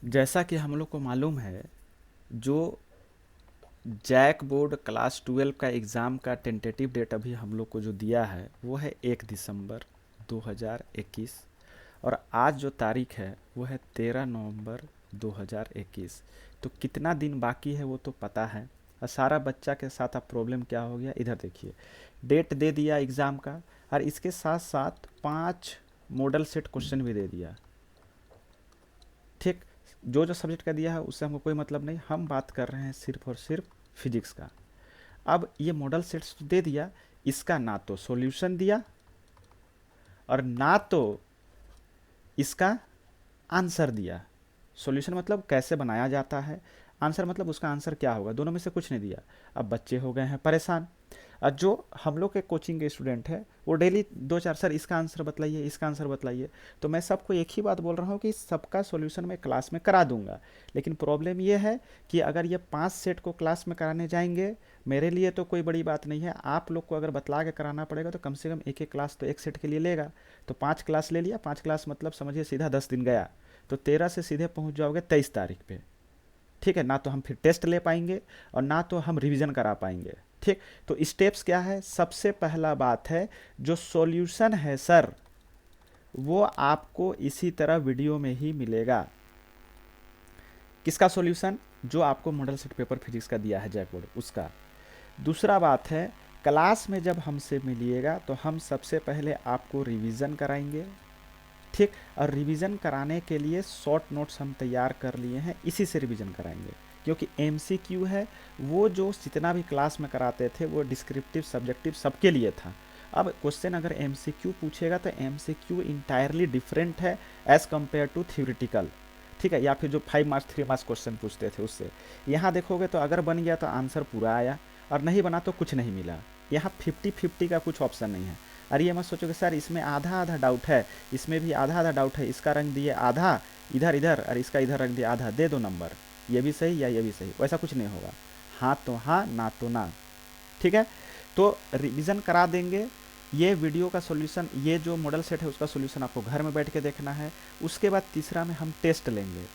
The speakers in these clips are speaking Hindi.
जैसा कि हम लोग को मालूम है, जो जैक बोर्ड क्लास 12 का एग्ज़ाम का टेंटेटिव डेट अभी हम लोग को जो दिया है वो है 1 दिसंबर 2021। और आज जो तारीख है वो है 13 नवंबर 2021। तो कितना दिन बाकी है वो तो पता है। और सारा बच्चा के साथ अब प्रॉब्लम क्या हो गया, इधर देखिए, डेट दे दिया एग्ज़ाम का और इसके साथ साथ 5 मॉडल सेट क्वेश्चन भी दे दिया। ठीक, जो जो सब्जेक्ट का दिया है उससे हमको कोई मतलब नहीं, हम बात कर रहे हैं सिर्फ और सिर्फ फिजिक्स का। अब ये मॉडल सेट्स तो दे दिया, इसका ना तो सॉल्यूशन दिया और ना तो इसका आंसर दिया। सॉल्यूशन मतलब कैसे बनाया जाता है, आंसर मतलब उसका आंसर क्या होगा, दोनों में से कुछ नहीं दिया। अब बच्चे हो गए हैं परेशान। और जो हम लोग के कोचिंग के स्टूडेंट हैं वो डेली दो चार, सर इसका आंसर बतलाइए, इसका आंसर बतलाइए। तो मैं सबको एक ही बात बोल रहा हूँ कि सबका सॉल्यूशन मैं क्लास में करा दूंगा। लेकिन प्रॉब्लम ये है कि अगर ये 5 सेट को क्लास में कराने जाएंगे, मेरे लिए तो कोई बड़ी बात नहीं है, आप लोग को अगर बतला के कराना पड़ेगा तो कम से कम एक एक क्लास तो एक सेट के लिए लेगा। तो 5 क्लास ले लिया, 5 क्लास मतलब समझिए सीधा 10 दिन गया। तो 13 से सीधे पहुंच जाओगे 23 तारीख पे। ठीक है, ना तो हम फिर टेस्ट ले पाएंगे और ना तो हम रिवीजन करा पाएंगे। ठीक, तो स्टेप्स क्या है, सबसे पहला बात है जो सॉल्यूशन है सर, वो आपको इसी तरह वीडियो में ही मिलेगा। किसका सॉल्यूशन, जो आपको मॉडल सेट पेपर फिजिक्स का दिया है जैकबोर्ड उसका। दूसरा बात है, क्लास में जब हमसे मिलिएगा तो हम सबसे पहले आपको रिवीजन कराएंगे। ठीक, और रिवीजन कराने के लिए शॉर्ट नोट्स हम तैयार कर लिए हैं, इसी से रिवीजन कराएंगे। क्योंकि एमसीक्यू है, वो जो जितना भी क्लास में कराते थे वो डिस्क्रिप्टिव सब्जेक्टिव सबके लिए था। अब क्वेश्चन अगर एमसीक्यू पूछेगा तो एमसीक्यू इंटायरली डिफरेंट है एज कम्पेयर टू थ्योरेटिकल। ठीक है, या फिर जो 5 मार्क्स 3 मार्क्स क्वेश्चन पूछते थे उससे। यहाँ देखोगे तो अगर बन गया तो आंसर पूरा आया और नहीं बना तो कुछ नहीं मिला। यहाँ 50-50 का कुछ ऑप्शन नहीं है। और ये मत सोचो कि सर इसमें आधा आधा डाउट है, इसमें भी आधा आधा डाउट है, इसका रंग दिए आधा इधर इधर और इसका इधर रंग दिया आधा, दे दो नंबर, ये भी सही या ये भी सही, वैसा कुछ नहीं होगा। हाँ तो हाँ, ना तो ना। ठीक है, तो रिवीजन करा देंगे। ये वीडियो का सॉल्यूशन, ये जो मॉडल सेट है उसका सॉल्यूशन आपको घर में बैठ के देखना है। उसके बाद तीसरा में हम टेस्ट लेंगे।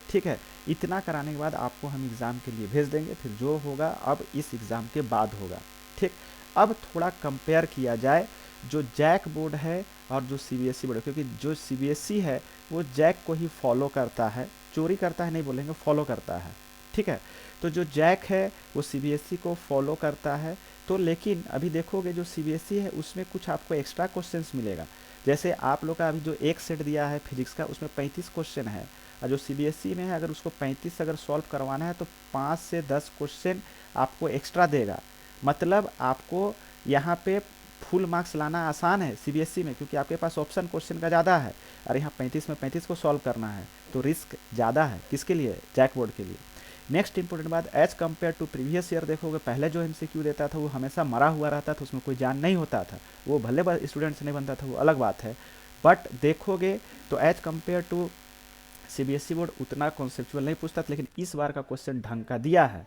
ठीक है, इतना कराने के बाद आपको हम एग्ज़ाम के लिए भेज देंगे, फिर जो होगा अब इस एग्ज़ाम के बाद होगा। ठीक, अब थोड़ा कंपेयर किया जाए जो जैक बोर्ड है और जो सीबीएसई बोर्ड है, क्योंकि जो सीबीएसई है वो जैक को ही फॉलो करता है, चोरी करता है नहीं बोलेंगे, फॉलो करता है। ठीक है, तो जो जैक है वो सीबीएसई को फॉलो करता है। तो लेकिन अभी देखोगे जो सीबीएसई है उसमें कुछ आपको एक्स्ट्रा क्वेश्चंस मिलेगा। जैसे आप लोग का अभी जो एक सेट दिया है फिजिक्स का उसमें 35 क्वेश्चन है, और जो सीबीएसई में है अगर उसको 35 अगर सॉल्व करवाना है तो 5 से 10 क्वेश्चन आपको एक्स्ट्रा देगा। मतलब आपको यहाँ पे फुल मार्क्स लाना आसान है सीबीएसई में, क्योंकि आपके पास ऑप्शन क्वेश्चन का ज़्यादा है और यहाँ 35 में 35 को सॉल्व करना है, तो रिस्क ज़्यादा है किसके लिए, जैक बोर्ड के लिए। नेक्स्ट इंपॉर्टेंट बात, as compared to previous year देखोगे पहले जो एमसीक्यू देता था वो हमेशा मरा हुआ रहता था, उसमें कोई जान नहीं होता था, वो भले स्टूडेंट से नहीं बनता था वो अलग बात है। बट देखोगे तो as compared to CBSE board उतना कॉन्सेप्चुअल नहीं पूछता था, लेकिन इस बार का क्वेश्चन ढंग का दिया है।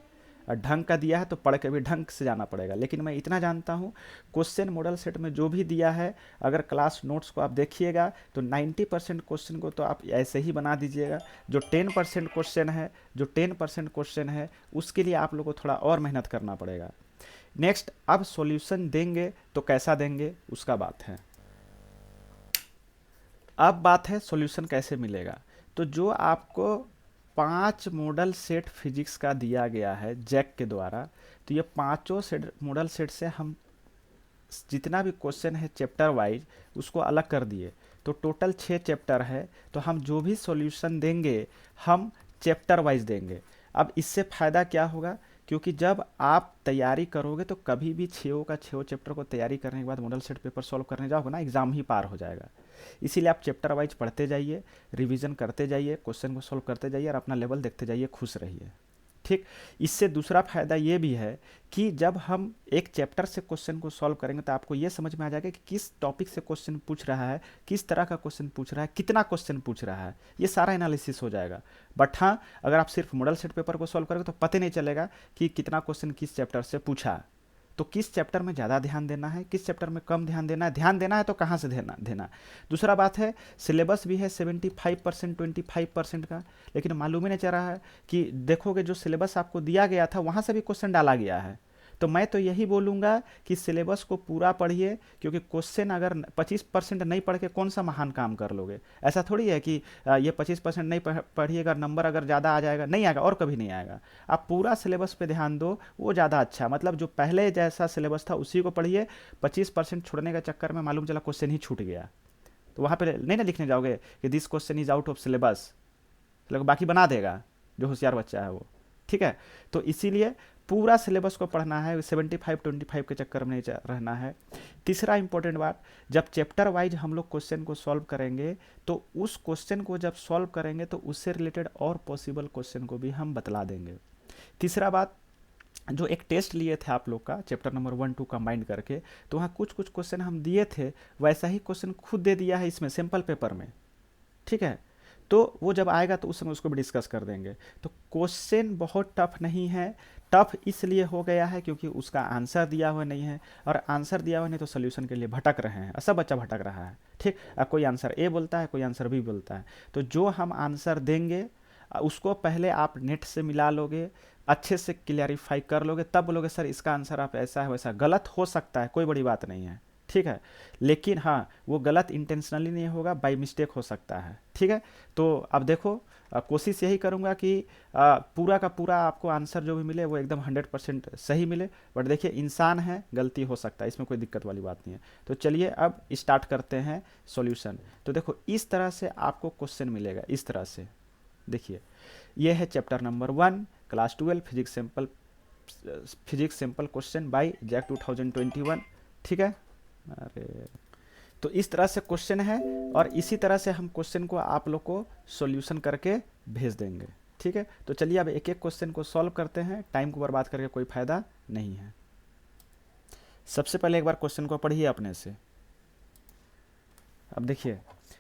और ढंग का दिया है तो पढ़ के भी ढंग से जाना पड़ेगा। लेकिन मैं इतना जानता हूँ, क्वेश्चन मॉडल सेट में जो भी दिया है, अगर क्लास नोट्स को आप देखिएगा तो 90% क्वेश्चन को तो आप ऐसे ही बना दीजिएगा। जो 10% क्वेश्चन है, जो 10% क्वेश्चन है उसके लिए आप लोग को थोड़ा और मेहनत करना पड़ेगा। नेक्स्ट, अब सॉल्यूशन देंगे तो कैसा देंगे उसका बात है। अब बात है सॉल्यूशन कैसे मिलेगा। तो जो आपको 5 मॉडल सेट फिजिक्स का दिया गया है जैक के द्वारा, तो ये पांचों सेट मॉडल सेट से हम जितना भी क्वेश्चन है चैप्टर वाइज उसको अलग कर दिए। तो टोटल 6 चैप्टर है, तो हम जो भी सॉल्यूशन देंगे हम चैप्टर वाइज देंगे। अब इससे फ़ायदा क्या होगा, क्योंकि जब आप तैयारी करोगे तो कभी भी छो का छो चैप्टर को तैयारी करने के बाद मॉडल सेट पेपर सॉल्व करने जाओगे ना, एग्ज़ाम ही पार हो जाएगा। इसीलिए आप चैप्टर वाइज पढ़ते जाइए, रिवीजन करते जाइए, क्वेश्चन को सॉल्व करते जाइए और अपना लेवल देखते जाइए, खुश रहिए। ठीक, इससे दूसरा फायदा ये भी है कि जब हम एक चैप्टर से क्वेश्चन को सॉल्व करेंगे तो आपको ये समझ में आ जाएगा कि किस टॉपिक से क्वेश्चन पूछ रहा है, किस तरह का क्वेश्चन पूछ रहा है, कितना क्वेश्चन पूछ रहा है, ये सारा एनालिसिस हो जाएगा। बट हाँ, अगर आप सिर्फ मॉडल सेट पेपर को सॉल्व करोगे तो पता नहीं चलेगा कि कितना क्वेश्चन किस चैप्टर से पूछा। तो किस चैप्टर में ज़्यादा ध्यान देना है, किस चैप्टर में कम ध्यान देना है तो कहाँ से देना। दूसरा बात है सिलेबस भी है 75% 25% का, लेकिन मालूम ही नहीं चल रहा है कि देखोगे जो सिलेबस आपको दिया गया था वहाँ से भी क्वेश्चन डाला गया है। तो मैं तो यही बोलूँगा कि सिलेबस को पूरा पढ़िए, क्योंकि क्वेश्चन अगर 25% नहीं पढ़ के कौन सा महान काम कर लोगे। ऐसा थोड़ी है कि ये 25% नहीं पढ़िएगा, नंबर अगर ज़्यादा आ जाएगा, नहीं आएगा और कभी नहीं आएगा। आप पूरा सिलेबस पे ध्यान दो, वो ज़्यादा अच्छा। मतलब जो पहले जैसा सिलेबस था उसी को पढ़िए। 25% छोड़ने के चक्कर में मालूम चला क्वेश्चन ही छूट गया, तो वहाँ पे नहीं ना लिखने जाओगे कि this question is out of syllabus, बाकी बना देगा जो होशियार बच्चा है वो। ठीक है, तो इसीलिए पूरा सिलेबस को पढ़ना है, 75-25 के चक्कर में नहीं रहना है। तीसरा इंपॉर्टेंट बात, जब चैप्टर वाइज हम लोग क्वेश्चन को सॉल्व करेंगे तो उस क्वेश्चन को जब सॉल्व करेंगे तो उससे रिलेटेड और पॉसिबल क्वेश्चन को भी हम बतला देंगे। तीसरा बात, जो एक टेस्ट लिए थे आप लोग का चैप्टर नंबर 1-2 कंबाइंड करके, तो वहाँ कुछ कुछ क्वेश्चन हम दिए थे, वैसा ही क्वेश्चन खुद दे दिया है इसमें सैम्पल पेपर में। ठीक है, तो वो जब आएगा तो उस समय उसको भी डिस्कस कर देंगे। तो क्वेश्चन बहुत टफ नहीं है, टफ इसलिए हो गया है क्योंकि उसका आंसर दिया हुआ नहीं है, और आंसर दिया हुआ नहीं तो सोल्यूशन के लिए भटक रहे हैं, सब बच्चा भटक रहा है। ठीक, कोई आंसर ए बोलता है, कोई आंसर बी बोलता है। तो जो हम आंसर देंगे उसको पहले आप नेट से मिला लोगे, अच्छे से क्लियरिफाई कर लोगे, तब बोलोगे सर इसका आंसर आप ऐसा है वैसा। गलत हो सकता है, कोई बड़ी बात नहीं है, ठीक है, लेकिन हाँ वो गलत इंटेंशनली नहीं होगा, बाई मिस्टेक हो सकता है। ठीक है, तो अब देखो कोशिश यही करूँगा कि पूरा का पूरा आपको आंसर जो भी मिले वो एकदम 100% सही मिले, बट देखिए इंसान है, गलती हो सकता है, इसमें कोई दिक्कत वाली बात नहीं है। तो चलिए अब स्टार्ट करते हैं सॉल्यूशन। तो देखो इस तरह से आपको क्वेश्चन मिलेगा, इस तरह से देखिए, ये है chapter number 1 class 12 physics simple question by JAC 2021। ठीक है, अरे तो इस तरह से क्वेश्चन है, और इसी तरह से हम क्वेश्चन को आप लोग को सॉल्यूशन करके भेज देंगे। ठीक है, तो चलिए अब एक एक क्वेश्चन को सॉल्व करते हैं, टाइम को बर्बाद करके कोई फायदा नहीं है। सबसे पहले एक बार क्वेश्चन को पढ़िए अपने से। अब देखिए,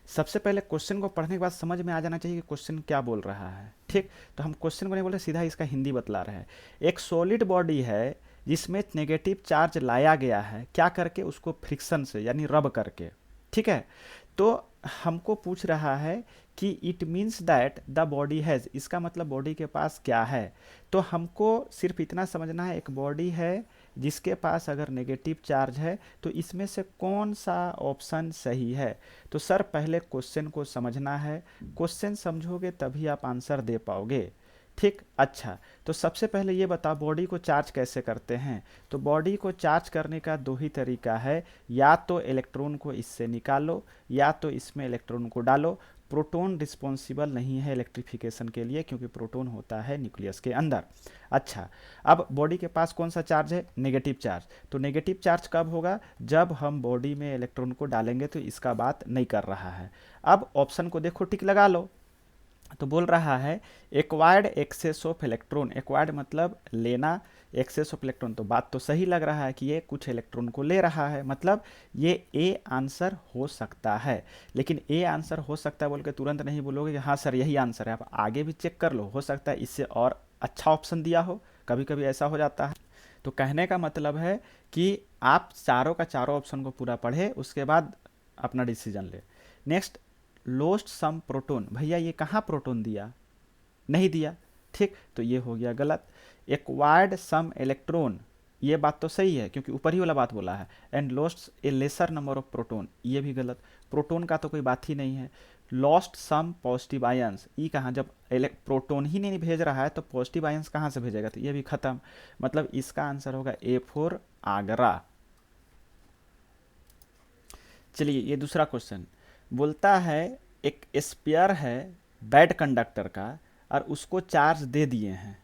सबसे पहले क्वेश्चन को पढ़ने के बाद समझ में आ जाना चाहिए कि क्वेश्चन क्या बोल रहा है। ठीक, तो हम क्वेश्चन को नहीं बोल रहे, सीधा इसका हिंदी बतला रहे हैं। एक सॉलिड बॉडी है जिसमें नेगेटिव चार्ज लाया गया है, क्या करके, उसको फ्रिक्शन से यानी रब करके। ठीक है, तो हमको पूछ रहा है कि it means that the body has, इसका मतलब बॉडी के पास क्या है। तो हमको सिर्फ इतना समझना है, एक बॉडी है जिसके पास अगर नेगेटिव चार्ज है तो इसमें से कौन सा ऑप्शन सही है। तो सर पहले क्वेश्चन को समझना है, क्वेश्चन समझोगे तभी आप आंसर दे पाओगे। ठीक, अच्छा, तो सबसे पहले ये बताओ बॉडी को चार्ज कैसे करते हैं। तो बॉडी को चार्ज करने का दो ही तरीका है, या तो इलेक्ट्रॉन को इससे निकालो या तो इसमें इलेक्ट्रॉन को डालो। प्रोटॉन रिस्पॉन्सिबल नहीं है इलेक्ट्रिफिकेशन के लिए, क्योंकि प्रोटॉन होता है न्यूक्लियस के अंदर। अच्छा, अब बॉडी के पास कौन सा चार्ज है, नेगेटिव चार्ज। तो नेगेटिव चार्ज कब होगा, जब हम बॉडी में इलेक्ट्रॉन को डालेंगे, तो इसका बात नहीं कर रहा है। अब ऑप्शन को देखो, टिक लगा लो। तो बोल रहा है acquired excess of electron, acquired मतलब लेना, एक्सेस ऑफ इलेक्ट्रॉन, तो बात तो सही लग रहा है कि ये कुछ इलेक्ट्रॉन को ले रहा है, मतलब ये ए आंसर हो सकता है। लेकिन ए आंसर हो सकता है बोल के तुरंत नहीं बोलोगे कि हाँ सर यही आंसर है, आप आगे भी चेक कर लो, हो सकता है इससे और अच्छा ऑप्शन दिया हो, कभी कभी ऐसा हो जाता है। तो कहने का मतलब है कि आप चारों का चारों ऑप्शन को पूरा पढ़े, उसके बाद अपना डिसीजन ले। नेक्स्ट, लोस्ट सम प्रोटोन, भैया ये कहाँ प्रोटोन दिया, नहीं दिया। ठीक, तो ये हो गया गलत। एक्वायर्ड सम इलेक्ट्रॉन, ये बात तो सही है क्योंकि ऊपर ही वाला बात बोला है। And lost A laser number of proton, ये भी गलत, प्रोटोन का तो कोई बात ही नहीं है। लॉस्ट सम पॉजिटिव आयंस, ये कहाँ, जब प्रोटोन ही नहीं भेज रहा है तो पॉजिटिव आयंस कहाँ से भेजेगा, तो ये भी खत्म। मतलब इसका आंसर होगा ए फॉर आगरा। चलिए ये दूसरा क्वेश्चन बोलता है एक स्पेयर है बैड कंडक्टर का और उसको चार्ज दे दिए हैं,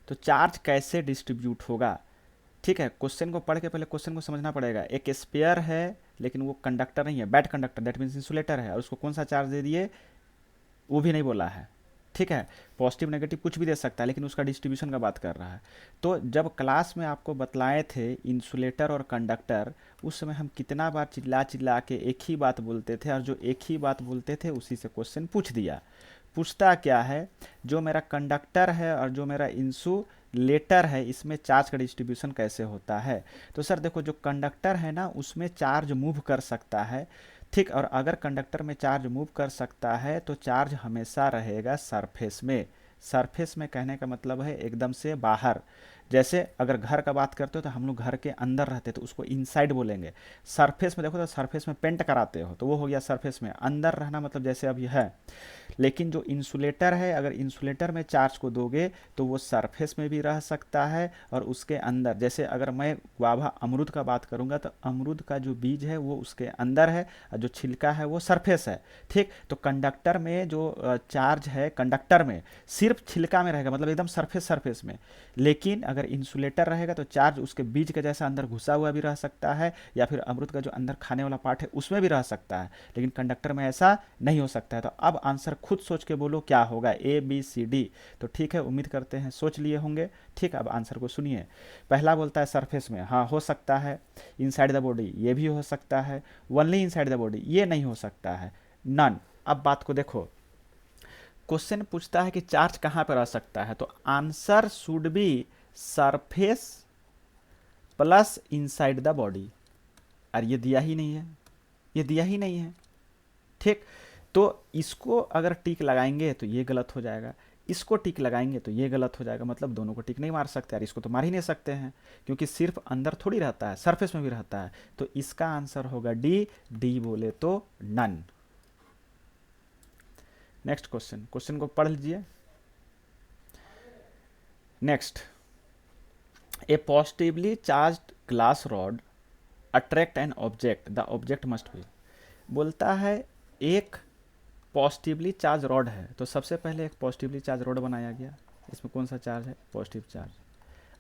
तो चार्ज कैसे डिस्ट्रीब्यूट होगा। ठीक है, क्वेश्चन को पढ़ के पहले क्वेश्चन को समझना पड़ेगा। एक स्पेयर है लेकिन वो कंडक्टर नहीं है, bad conductor, that means insulator है, और उसको कौन सा चार्ज दे दिए वो भी नहीं बोला है। ठीक है, पॉजिटिव नेगेटिव कुछ भी दे सकता है, लेकिन उसका डिस्ट्रीब्यूशन का बात कर रहा है। तो जब क्लास में आपको बतलाए थे इंसुलेटर और कंडक्टर, उस समय हम कितना बार चिल्ला चिल्ला के एक ही बात बोलते थे, और जो एक ही बात बोलते थे उसी से क्वेश्चन पूछ दिया। पूछता क्या है, जो मेरा कंडक्टर है और जो मेरा इंसुलेटर इंसुलेटर है इसमें चार्ज का डिस्ट्रीब्यूशन कैसे होता है? तो सर देखो, जो कंडक्टर है ना उसमें चार्ज मूव कर सकता है, ठीक। और अगर कंडक्टर में चार्ज मूव कर सकता है तो चार्ज हमेशा रहेगा सरफेस में। सरफेस में कहने का मतलब है एकदम से बाहर। जैसे अगर घर का बात करते हो तो हम लोग घर के अंदर रहते तो उसको इनसाइड बोलेंगे। सरफेस में देखो तो सरफेस में पेंट कराते हो तो वो हो गया सरफेस में। अंदर रहना मतलब जैसे अभी है। लेकिन जो इंसुलेटर है, अगर इंसुलेटर में चार्ज को दोगे तो वो सरफेस में भी रह सकता है और उसके अंदर। जैसे अगर मैं गुआवा अमरूद का बात करूंगा तो अमरूद का जो बीज है वो उसके अंदर है और जो छिलका है वो सरफेस है, ठीक। तो कंडक्टर में जो चार्ज है कंडक्टर में सिर्फ छिलका में रहेगा, मतलब एकदम सरफेस सरफेस में। लेकिन अगर इंसुलेटर रहेगा तो चार्ज उसके बीज के जैसा अंदर घुसा हुआ भी रह सकता है, या फिर अमरूद का जो अंदर खाने वाला पार्ट है उसमें भी रह सकता है। लेकिन कंडक्टर में ऐसा नहीं हो सकता है। तो अब आंसर खुद सोच के बोलो क्या होगा, ए बी सी डी। तो ठीक है, उम्मीद करते हैं सोच लिए होंगे, ठीक। अब आंसर को सुनिए। पहला बोलता है सरफेस में, हाँ हो सकता है। इनसाइड द बॉडी, ये भी हो सकता है। ओनली इनसाइड द बॉडी, ये नहीं हो सकता है, नन। अब बात को देखो, क्वेश्चन पूछता है कि चार्ज कहाँ पर रह सकता है, तो answer should be surface plus inside the body. और ये दिया ही नहीं है, ये दिया ही नहीं है, ठीक। तो इसको अगर टिक लगाएंगे तो ये गलत हो जाएगा, इसको टिक लगाएंगे तो ये गलत हो जाएगा। मतलब दोनों को टिक नहीं मार सकते यार, इसको तो मार ही नहीं सकते हैं क्योंकि सिर्फ अंदर थोड़ी रहता है, सरफेस में भी रहता है। तो इसका आंसर होगा डी। डी बोले तो नन। नेक्स्ट क्वेश्चन, क्वेश्चन को पढ़ लीजिए। Next, A positively charged glass rod attract an object, the object must be. बोलता है एक पॉजिटिवली चार्ज रॉड है, तो सबसे पहले एक पॉजिटिवली चार्ज रॉड बनाया गया, इसमें कौन सा चार्ज है, पॉजिटिव चार्ज।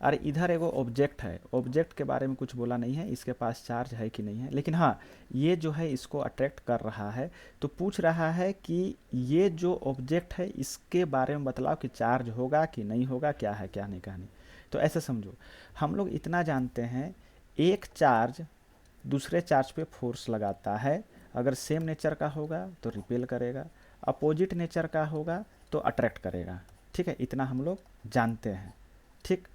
और इधर एगो ऑब्जेक्ट है, ऑब्जेक्ट के बारे में कुछ बोला नहीं है, इसके पास चार्ज है कि नहीं है, लेकिन हाँ ये जो है इसको अट्रैक्ट कर रहा है। तो पूछ रहा है कि ये जो ऑब्जेक्ट है इसके बारे में बतलाओ कि चार्ज होगा कि नहीं होगा, क्या है क्या नहीं कहानी। तो ऐसे समझो, हम लोग इतना जानते हैं, एक चार्ज दूसरे चार्ज पे फोर्स लगाता है। अगर सेम नेचर का होगा तो रिपेल करेगा, अपोजिट नेचर का होगा तो अट्रैक्ट करेगा, ठीक है। इतना हम लोग जानते हैं, ठीक।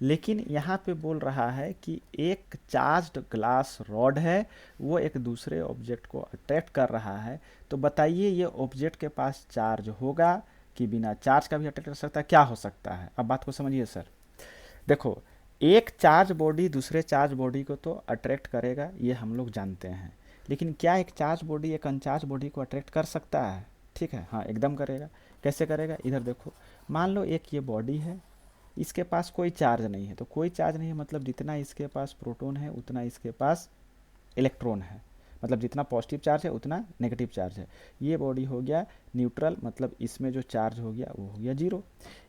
लेकिन यहाँ पे बोल रहा है कि एक चार्ज्ड ग्लास रॉड है, वो एक दूसरे ऑब्जेक्ट को अट्रैक्ट कर रहा है। तो बताइए ये ऑब्जेक्ट के पास चार्ज होगा कि बिना चार्ज का भी अट्रैक्ट कर सकता है, क्या हो सकता है। अब बात को समझिए सर। देखो, एक चार्ज बॉडी दूसरे चार्ज बॉडी को तो अट्रैक्ट करेगा, ये हम लोग जानते हैं। लेकिन क्या एक चार्ज बॉडी एक अनचार्ज बॉडी को अट्रैक्ट कर सकता है, ठीक है, हाँ एकदम करेगा। कैसे करेगा, इधर देखो, मान लो एक ये बॉडी है, इसके पास कोई चार्ज नहीं है। तो कोई चार्ज नहीं है मतलब जितना इसके पास प्रोटॉन है उतना इसके पास इलेक्ट्रॉन है, मतलब जितना पॉजिटिव चार्ज है उतना नेगेटिव चार्ज है। ये बॉडी हो गया न्यूट्रल, मतलब इसमें जो चार्ज हो गया वो हो गया जीरो।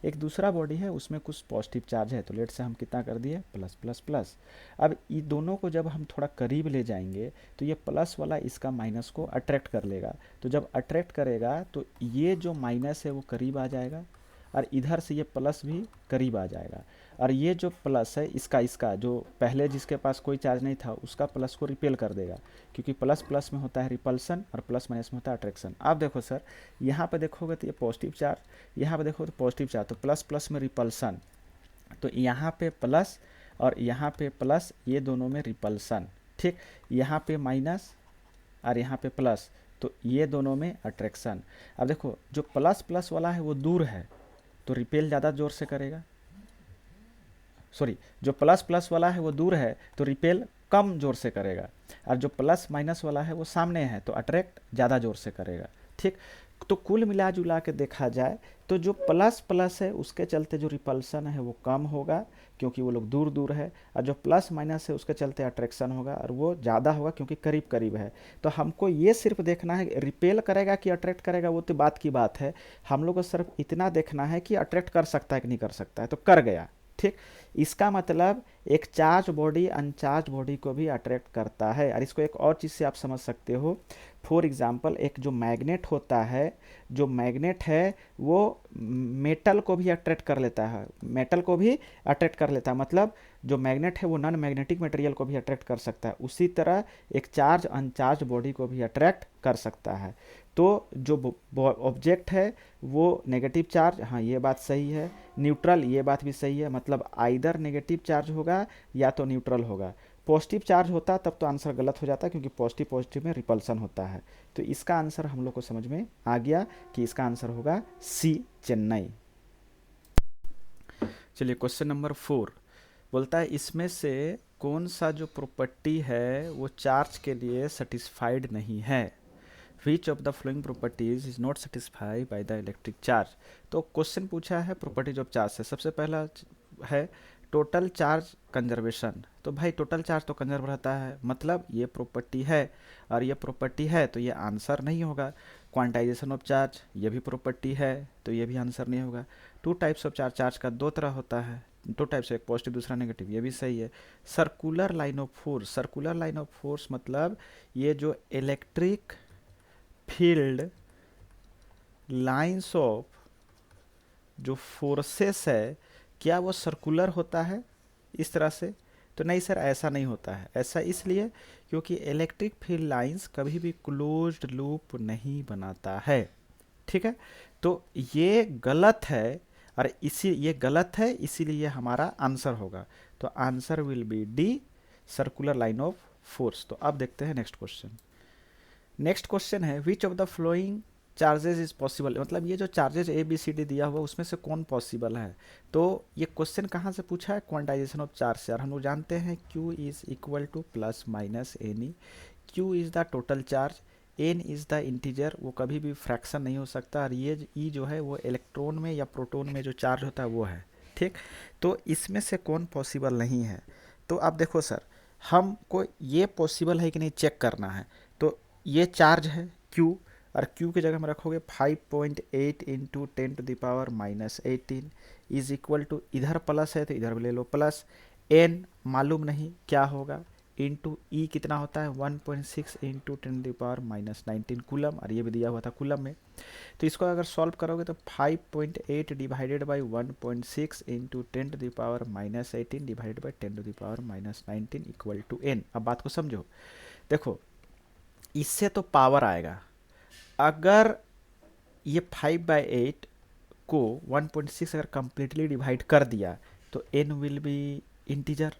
एक दूसरा बॉडी है उसमें कुछ पॉजिटिव चार्ज है, तो लेट से हम कितना कर दिए, प्लस प्लस प्लस। अब ये दोनों को जब हम थोड़ा करीब ले जाएंगे तो ये प्लस वाला इसका माइनस को अट्रैक्ट कर लेगा। तो जब अट्रैक्ट करेगा तो ये जो माइनस है वो करीब आ जाएगा और इधर से ये प्लस भी करीब आ जाएगा। और ये जो प्लस है इसका जो पहले जिसके पास कोई चार्ज नहीं था उसका प्लस को रिपेल कर देगा, क्योंकि प्लस प्लस में होता है रिपल्सन और प्लस माइनस में होता है अट्रैक्शन। आप देखो सर, यहाँ पे देखोगे तो ये पॉजिटिव चार्ज, यहाँ पे देखो तो पॉजिटिव चार्ज, तो प्लस प्लस में रिपल्सन, तो यहाँ पे प्लस और यहाँ पे प्लस, ये दोनों में रिपल्सन, ठीक। यहाँ पे माइनस और यहाँ पे प्लस, तो ये दोनों में अट्रैक्शन। अब देखो जो प्लस प्लस वाला है वो दूर है तो रिपेल ज़्यादा जोर से करेगा, सॉरी जो प्लस प्लस वाला है वो दूर है तो रिपेल कम जोर से करेगा, और जो प्लस माइनस वाला है वो सामने है तो अट्रैक्ट ज़्यादा जोर से करेगा, ठीक। तो कुल मिला जुला के देखा जाए तो जो प्लस प्लस है उसके चलते जो रिपल्सन है वो कम होगा क्योंकि वो लोग दूर दूर है, और जो प्लस माइनस है उसके चलते अट्रैक्शन होगा और वो ज़्यादा होगा क्योंकि करीब करीब है। तो हमको ये सिर्फ देखना है रिपेल करेगा कि अट्रैक्ट करेगा, वो तो बात की बात है। हम लोग को सिर्फ इतना देखना है कि अट्रैक्ट कर सकता है कि नहीं कर सकता है, तो कर गया, ठीक। इसका मतलब एक चार्ज बॉडी अनचार्ज बॉडी को भी अट्रैक्ट करता है। और इसको एक और चीज़ से आप समझ सकते हो, फॉर एग्जांपल एक जो मैग्नेट होता है, जो मैग्नेट है वो मेटल को भी अट्रैक्ट कर लेता है, मेटल को भी अट्रैक्ट कर लेता है, मतलब जो मैग्नेट है वो नॉन मैग्नेटिक मटेरियल को भी अट्रैक्ट कर सकता है। उसी तरह एक चार्ज अनचार्ज बॉडी को भी अट्रैक्ट कर सकता है। तो जो ऑब्जेक्ट है वो नेगेटिव चार्ज, हाँ ये बात सही है, न्यूट्रल, ये बात भी सही है, मतलब आइदर नेगेटिव चार्ज होगा या तो न्यूट्रल होगा। पॉजिटिव चार्ज होता तब तो आंसर गलत हो जाता, क्योंकि पॉजिटिव पॉजिटिव में रिपल्सन होता है। तो इसका आंसर हम लोग को समझ में आ गया कि इसका आंसर होगा सी, चेन्नई। चलिए क्वेश्चन नंबर 4 बोलता है इसमें से कौन सा जो प्रॉपर्टी है वो चार्ज के लिए सेटिस्फाइड नहीं है। Which of the flowing properties is not satisfied by the electric charge. तो क्वेश्चन पूछा है प्रॉपर्टीज ऑफ चार्ज से। सबसे पहला है टोटल चार्ज कंजर्वेशन। तो भाई टोटल चार्ज तो कंजर्व रहता है, मतलब ये प्रॉपर्टी है और ये प्रॉपर्टी है, तो ये आंसर नहीं होगा। क्वांटाइजेशन ऑफ चार्ज, ये भी प्रॉपर्टी है, तो ये भी आंसर नहीं होगा। Two types of charge, charge का दो तरह होता है, दो टाइप्स, एक पॉजिटिव दूसरा नेगेटिव, ये भी सही है। Circular line of force, circular line of force मतलब ये जो इलेक्ट्रिक फील्ड लाइंस ऑफ जो फोर्सेस है, क्या वो सर्कुलर होता है इस तरह से? तो नहीं सर, ऐसा नहीं होता है। ऐसा इसलिए क्योंकि इलेक्ट्रिक फील्ड लाइंस कभी भी क्लोज्ड लूप नहीं बनाता है, ठीक है। तो ये गलत है, और ये गलत है, इसीलिए हमारा आंसर होगा। तो answer will be D, circular line of force. तो अब देखते हैं नेक्स्ट क्वेश्चन। नेक्स्ट क्वेश्चन है which of the following charges is possible, मतलब ये जो charges A B C D दिया हुआ उसमें से कौन पॉसिबल है। तो ये क्वेश्चन कहाँ से पूछा है? क्वांटाइजेशन ऑफ चार्ज से। और हम लोग जानते हैं Q is equal to plus minus n e. Q is the total charge, n is the integer, वो कभी भी फ्रैक्शन नहीं हो सकता, और ये ई जो है वो इलेक्ट्रॉन में या प्रोटॉन में जो चार्ज होता है वो है, ठीक। तो इसमें से कौन पॉसिबल नहीं है? तो आप देखो सर, हमको ये पॉसिबल है कि नहीं चेक करना है। तो ये चार्ज है Q, और Q की जगह में रखोगे 5.8 इंटू 10⁻⁻18 इज इक्वल टू, इधर प्लस है तो इधर भी ले लो प्लस, n मालूम नहीं क्या होगा, इंटू ई कितना होता है 1.6 इंटू 10⁻⁻19 कूलम, और ये भी दिया हुआ था कूलम में। तो इसको अगर सॉल्व करोगे तो 5.8 divided by 1.6 into 10⁻⁻18 divided by 10⁻⁻19 equal to n। अब बात को समझो, देखो इससे तो पावर आएगा, अगर ये 5/8 को 1.6 अगर कंप्लीटली डिवाइड कर दिया तो n विल बी इंटीजर,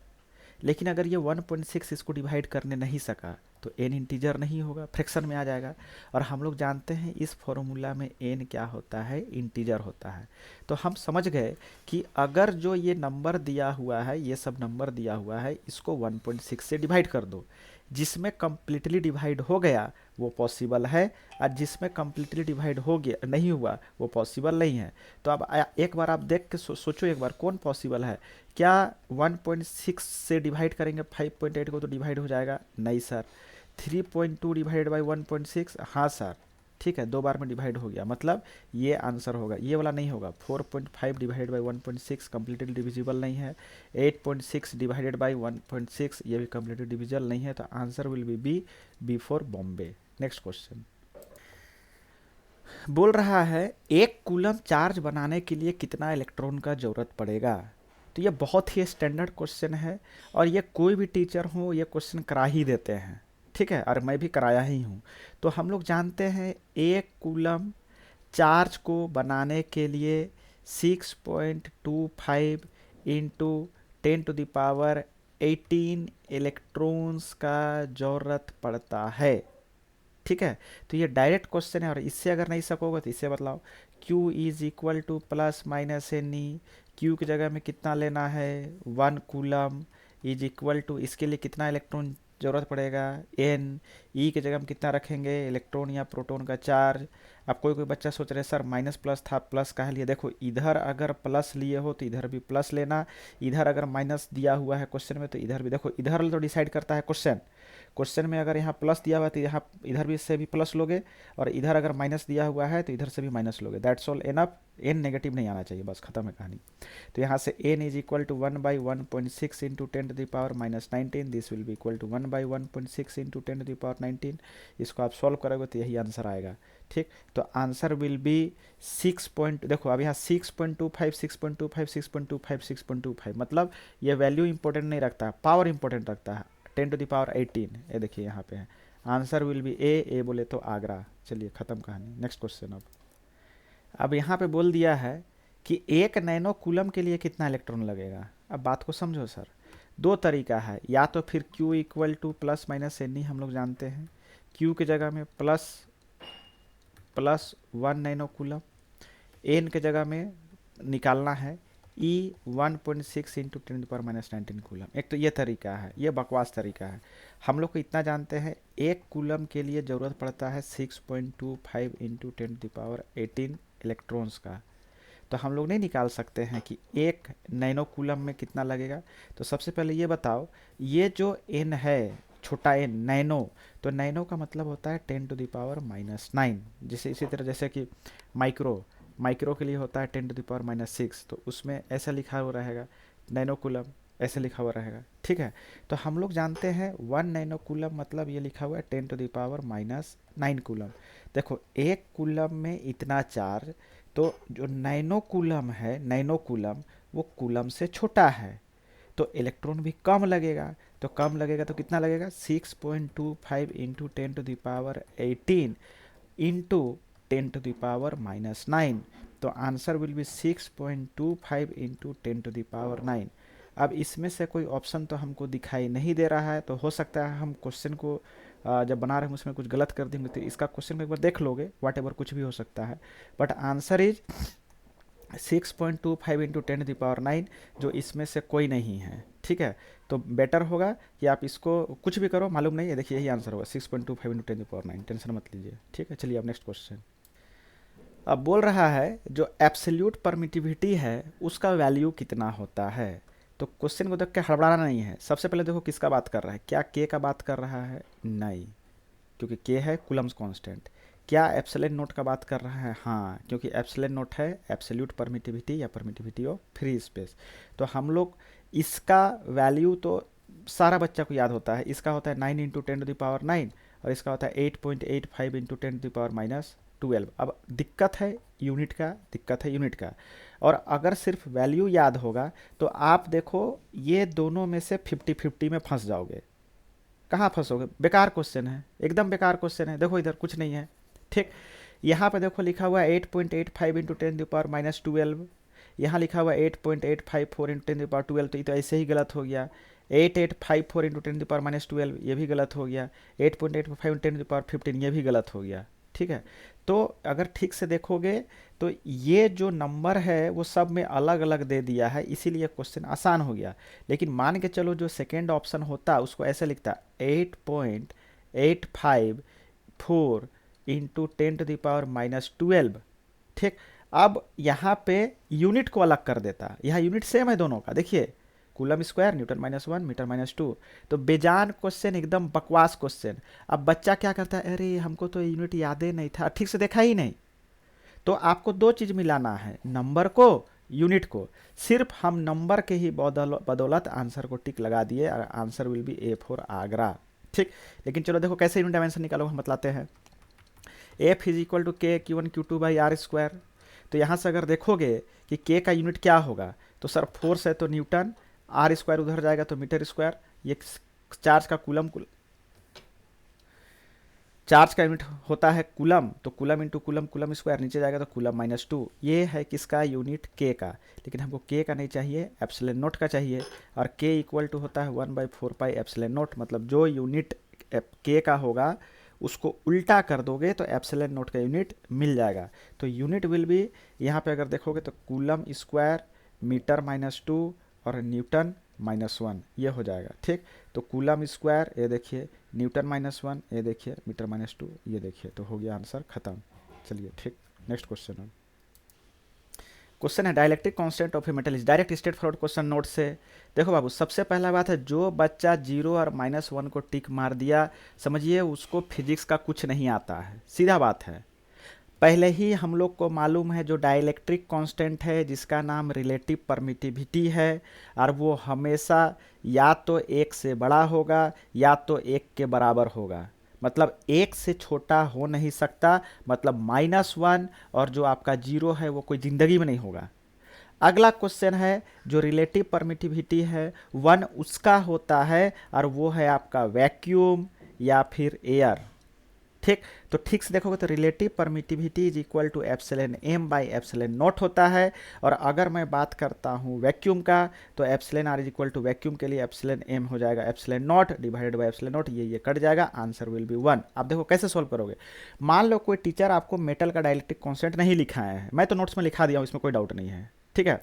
लेकिन अगर ये 1.6 इसको डिवाइड करने नहीं सका तो n इंटीजर नहीं होगा, फ्रैक्शन में आ जाएगा। और हम लोग जानते हैं इस फॉर्मूला में n क्या होता है, इंटीजर होता है। तो हम समझ गए कि अगर जो ये नंबर दिया हुआ है, ये सब नंबर दिया हुआ है, इसको 1.6 से डिवाइड कर दो, जिसमें कम्प्लीटली डिवाइड हो गया वो पॉसिबल है, और जिसमें कम्प्लीटली डिवाइड हो गया नहीं हुआ वो पॉसिबल नहीं है। तो अब एक बार आप देख के सोचो एक बार कौन पॉसिबल है। क्या 1.6 से डिवाइड करेंगे 5.8 को तो डिवाइड हो जाएगा? नहीं सर। 3.2 डिवाइडेड बाई 1.6, हाँ सर, ठीक है, दो बार में डिवाइड हो गया, मतलब ये आंसर होगा, ये वाला नहीं होगा। 4.5 डिवाइडेड बाई 1.6 कम्प्लीटली डिविजिबल नहीं है। 8.6 डिवाइडेड बाई 1.6 ये भी कम्प्लीटली डिविजिबल नहीं है। तो answer will be B, B for Bombay. Next question बोल रहा है एक कूलम चार्ज बनाने के लिए कितना इलेक्ट्रॉन का जरूरत पड़ेगा। तो ये बहुत ही स्टैंडर्ड क्वेश्चन है, और ये कोई भी टीचर हो ये क्वेश्चन करा ही देते हैं, ठीक है, और मैं भी कराया ही हूँ। तो हम लोग जानते हैं एक कूलम चार्ज को बनाने के लिए 6.25 इंटू 10⁻18 इलेक्ट्रॉन्स का ज़रूरत पड़ता है, ठीक है। तो ये डायरेक्ट क्वेश्चन है, और इससे अगर नहीं सकोगे तो इससे बतलाओ। Q is equal to plus minus n e, Q की जगह में कितना लेना है 1 कूलम, इज इक्वल टू इसके लिए कितना इलेक्ट्रॉन ज़रूरत पड़ेगा n, ई की जगह में कितना रखेंगे इलेक्ट्रॉन या प्रोटॉन का चार्ज। अब कोई बच्चा सोच रहे सर माइनस प्लस था, प्लस कहाँ लिए? देखो इधर अगर प्लस लिए हो तो इधर भी प्लस लेना, इधर अगर माइनस दिया हुआ है क्वेश्चन में तो इधर भी। देखो इधर तो डिसाइड करता है क्वेश्चन, क्वेश्चन में अगर यहाँ प्लस दिया हुआ है तो यहाँ इधर भी से भी प्लस लोगे, और इधर अगर माइनस दिया हुआ है तो इधर से भी माइनस लोगे। That's all, enough. N negative नहीं आना चाहिए, बस खत्म है कहानी। तो यहाँ से n is equal to 1/1.6 into 10⁻⁻19, this will be equal to 1/1.6 into 10⁻19। इसको आप सॉल्व करोगे तो यही आंसर आएगा। ठीक, तो आंसर विल बी 6 पॉइंट, देखो अब यहाँ 6.25 6.25 6.25 6.25, मतलब ये वैल्यू इंपॉर्टेंट नहीं रखता, पावर इंपॉर्टेंट रखता है। 10⁻18, ये देखिए यहाँ पे है। आंसर विल बी ए बोले तो आगरा। चलिए खत्म कहानी, नेक्स्ट क्वेश्चन। अब यहाँ पे बोल दिया है कि 1 नैनो कूलम के लिए कितना इलेक्ट्रॉन लगेगा। अब बात को समझो सर, दो तरीका है, या तो फिर Q equal to plus minus n, हम लोग जानते हैं Q की जगह में प्लस 1 नैनो कूलम, एन के जगह में निकालना है E 1.6 इंटू 10⁻⁻19 कूलम। एक तो ये तरीका है, ये बकवास तरीका है। हम लोग को इतना जानते हैं, 1 कूलम के लिए ज़रूरत पड़ता है 6.25 इंटू 10⁻18 इलेक्ट्रॉन्स का। तो हम लोग नहीं निकाल सकते हैं कि 1 नैनो कूलम में कितना लगेगा। तो सबसे पहले ये बताओ, ये जो एन है, छोटा एन, नैनो, तो नैनो का मतलब होता है 10⁻⁻9। जैसे इसी तरह जैसे कि माइक्रो के लिए होता है 10⁻⁻6, तो उसमें ऐसा लिखा हुआ रहेगा नैनो कूलम, ऐसे लिखा हुआ रहेगा। ठीक है, तो हम लोग जानते हैं 1 नैनो कूलम मतलब ये लिखा हुआ है 10⁻⁻9 कूलम। देखो 1 कूलम में इतना चार्ज, तो जो नैनो कूलम है, नैनो कूलम वो कूलम से छोटा है, तो इलेक्ट्रॉन भी कम लगेगा। तो कम लगेगा तो कितना लगेगा, 6.25 इंटू 10⁻18 इंटू 10⁻⁻9। तो आंसर विल बी 6.25 इंटू 10⁻9। अब इसमें से कोई ऑप्शन तो हमको दिखाई नहीं दे रहा है, तो हो सकता है हम क्वेश्चन को जब बना रहे हैं उसमें कुछ गलत कर देंगे, तो इसका क्वेश्चन को एक बार देख लोगे, वाट एवर कुछ भी हो सकता है, बट आंसर इज 6.25 इंटू 10⁻9, जो इसमें से कोई नहीं है। ठीक है, तो बेटर होगा कि आप इसको कुछ भी करो, मालूम नहीं है, देखिए यही आंसर होगा 6.25 इंटू 10⁻9, टेंशन मत लीजिए। ठीक है, चलिए अब नेक्स्ट क्वेश्चन। अब बोल रहा है जो एब्सोल्यूट परमिटिविटी है उसका वैल्यू कितना होता है। तो क्वेश्चन को देख के हड़बड़ाना नहीं है। सबसे पहले देखो किसका बात कर रहा है, क्या के का बात कर रहा है, नहीं, क्योंकि के है कूलम्स कांस्टेंट। क्या एप्सिलॉन नोट का बात कर रहा है, हाँ, क्योंकि एप्सिलॉन नोट है एब्सोल्यूट परमिटिविटी या परमिटिविटी ऑफ फ्री स्पेस। तो हम लोग इसका वैल्यू तो सारा बच्चा को याद होता है, इसका होता है 9 इंटू 10⁻9, और इसका होता है 8.85 इंटू 10⁻12। अब दिक्कत है यूनिट का। और अगर सिर्फ वैल्यू याद होगा तो आप देखो ये दोनों में से 50-50 में फंस जाओगे। कहाँ फंसोगे, बेकार क्वेश्चन है, एकदम बेकार क्वेश्चन है। देखो इधर कुछ नहीं है। ठीक, यहाँ पे देखो लिखा हुआ है 8.85 इंटू 10⁻12, यहाँ लिखा हुआ है 8.854 इंटू 10⁻12, तो ये तो ऐसे ही गलत हो गया। 8854 इंटू 10⁻12 ये भी गलत हो गया। 8.85 इंटू 10⁻15 ये भी गलत हो गया। ठीक है, तो अगर ठीक से देखोगे तो ये जो नंबर है वो सब में अलग अलग दे दिया है, इसीलिए क्वेश्चन आसान हो गया। लेकिन मान के चलो जो सेकेंड ऑप्शन होता उसको ऐसे लिखता 8.854 इंटू 10⁻12। ठीक, अब यहाँ पे यूनिट को अलग कर देता, यहाँ यूनिट सेम है दोनों का, देखिए कूलम स्क्वायर, न्यूटन -1, मीटर -2। तो बेजान क्वेश्चन, एकदम बकवास क्वेश्चन। अब बच्चा क्या करता है, अरे हमको तो यूनिट याद ही नहीं था, ठीक से देखा ही नहीं। तो आपको दो चीज़ मिलाना है, नंबर को, यूनिट को। सिर्फ हम नंबर के ही बदौलत आंसर को टिक लगा दिए, answer will B A for Agra. ठीक, लेकिन चलो देखो कैसे यूनिट डायमेंशन निकालो, हम बतलाते हैं। एफ इज इक्वल टू के Q1 Q2 by R square. तो यहाँ से अगर देखोगे कि के का यूनिट क्या होगा, तो सर फोर्स है तो न्यूटन, आर स्क्वायर उधर जाएगा तो मीटर स्क्वायर। ये चार्ज का चार्ज का यूनिट होता है कूलम, तो coulomb into coulomb, coulomb square, नीचे जाएगा तो कूलम -2। ये है किसका यूनिट, के का। लेकिन हमको के का नहीं चाहिए, एप्सिलॉन नोट का चाहिए। और के इक्वल टू होता है 1/4 एप्सिलॉन नोट, मतलब जो यूनिट के का होगा उसको उल्टा कर दोगे तो एप्सिलॉन नोट का यूनिट मिल जाएगा। तो यूनिट विल भी, यहाँ पे अगर देखोगे तो कूलम स्क्वायर, मीटर -2 और न्यूटन -1, ये हो जाएगा। ठीक, तो कूलम स्क्वायर ये देखिए, न्यूटन -1 ये देखिए, मीटर -2 ये देखिए, तो हो गया आंसर खत्म। चलिए ठीक, नेक्स्ट क्वेश्चन है। क्वेश्चन है dielectric constant of a metal is direct straight forward question note से। देखो बाबू, सबसे पहला बात है, जो बच्चा 0 और -1 को टिक मार दिया, समझिए उसको फिजिक्स का कुछ नहीं आता है, सीधा बात है। पहले ही हम लोग को मालूम है जो डाइलेक्ट्रिक कांस्टेंट है जिसका नाम रिलेटिव परमिटिविटी है, और वो हमेशा या तो 1 से बड़ा होगा या तो 1 के बराबर होगा, मतलब 1 से छोटा हो नहीं सकता, मतलब -1 और जो आपका 0 है वो कोई ज़िंदगी में नहीं होगा। अगला क्वेश्चन है जो रिलेटिव परमिटिविटी है 1 उसका होता है, और वो है आपका वैक्यूम या फिर एयर। ठीक, तो ठीक से देखोगे तो relative permittivity is equal to epsilon m by epsilon naught होता है। और अगर मैं बात करता हूँ वैक्यूम का, तो epsilon r is equal to vacuum के लिए एप्सिलॉन एम हो जाएगा epsilon naught divided by epsilon naught, ये कट जाएगा, आंसर विल बी 1। आप देखो कैसे सॉल्व करोगे। मान लो कोई टीचर आपको मेटल का डाइलेक्ट्रिक कांस्टेंट नहीं लिखाया है, मैं तो नोट्स में लिखा दिया हूँ, इसमें कोई डाउट नहीं है, ठीक है।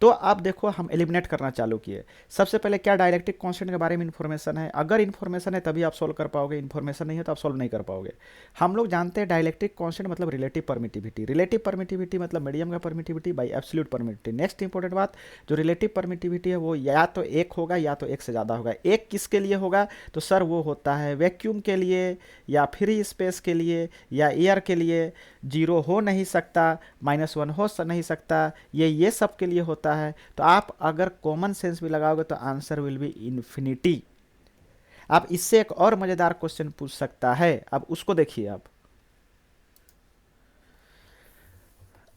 तो अब देखो हम एलिमिनेट करना चालू किए। सबसे पहले क्या डाइलेक्ट्रिक कांस्टेंट के बारे में इन्फॉर्मेशन है, अगर इन्फॉर्मेशन है तभी आप सॉल्व कर पाओगे, इन्फॉर्मेशन नहीं है तो आप सॉल्व नहीं कर पाओगे। हम लोग जानते हैं डाइलेक्ट्रिक कांस्टेंट मतलब रिलेटिव परमिटिविटी, रिलेटिव परमिटिविटी मतलब मीडियम का permittivity by absolute permittivity. Next important बात, जो रिलेटिव परमिटिविटी है वो या तो 1 होगा या तो 1 से ज़्यादा होगा। 1 किसके लिए होगा, तो सर वो होता है वैक्यूम के लिए या फ्री स्पेस के लिए या एयर के लिए। 0 हो नहीं सकता, -1 हो नहीं सकता, ये सब के लिए होता है। तो आप अगर कॉमन सेंस भी लगाओगे तो आंसर विल बी इन्फिनिटी। आप इससे एक और मजेदार क्वेश्चन पूछ सकता है, अब उसको देखिए। अब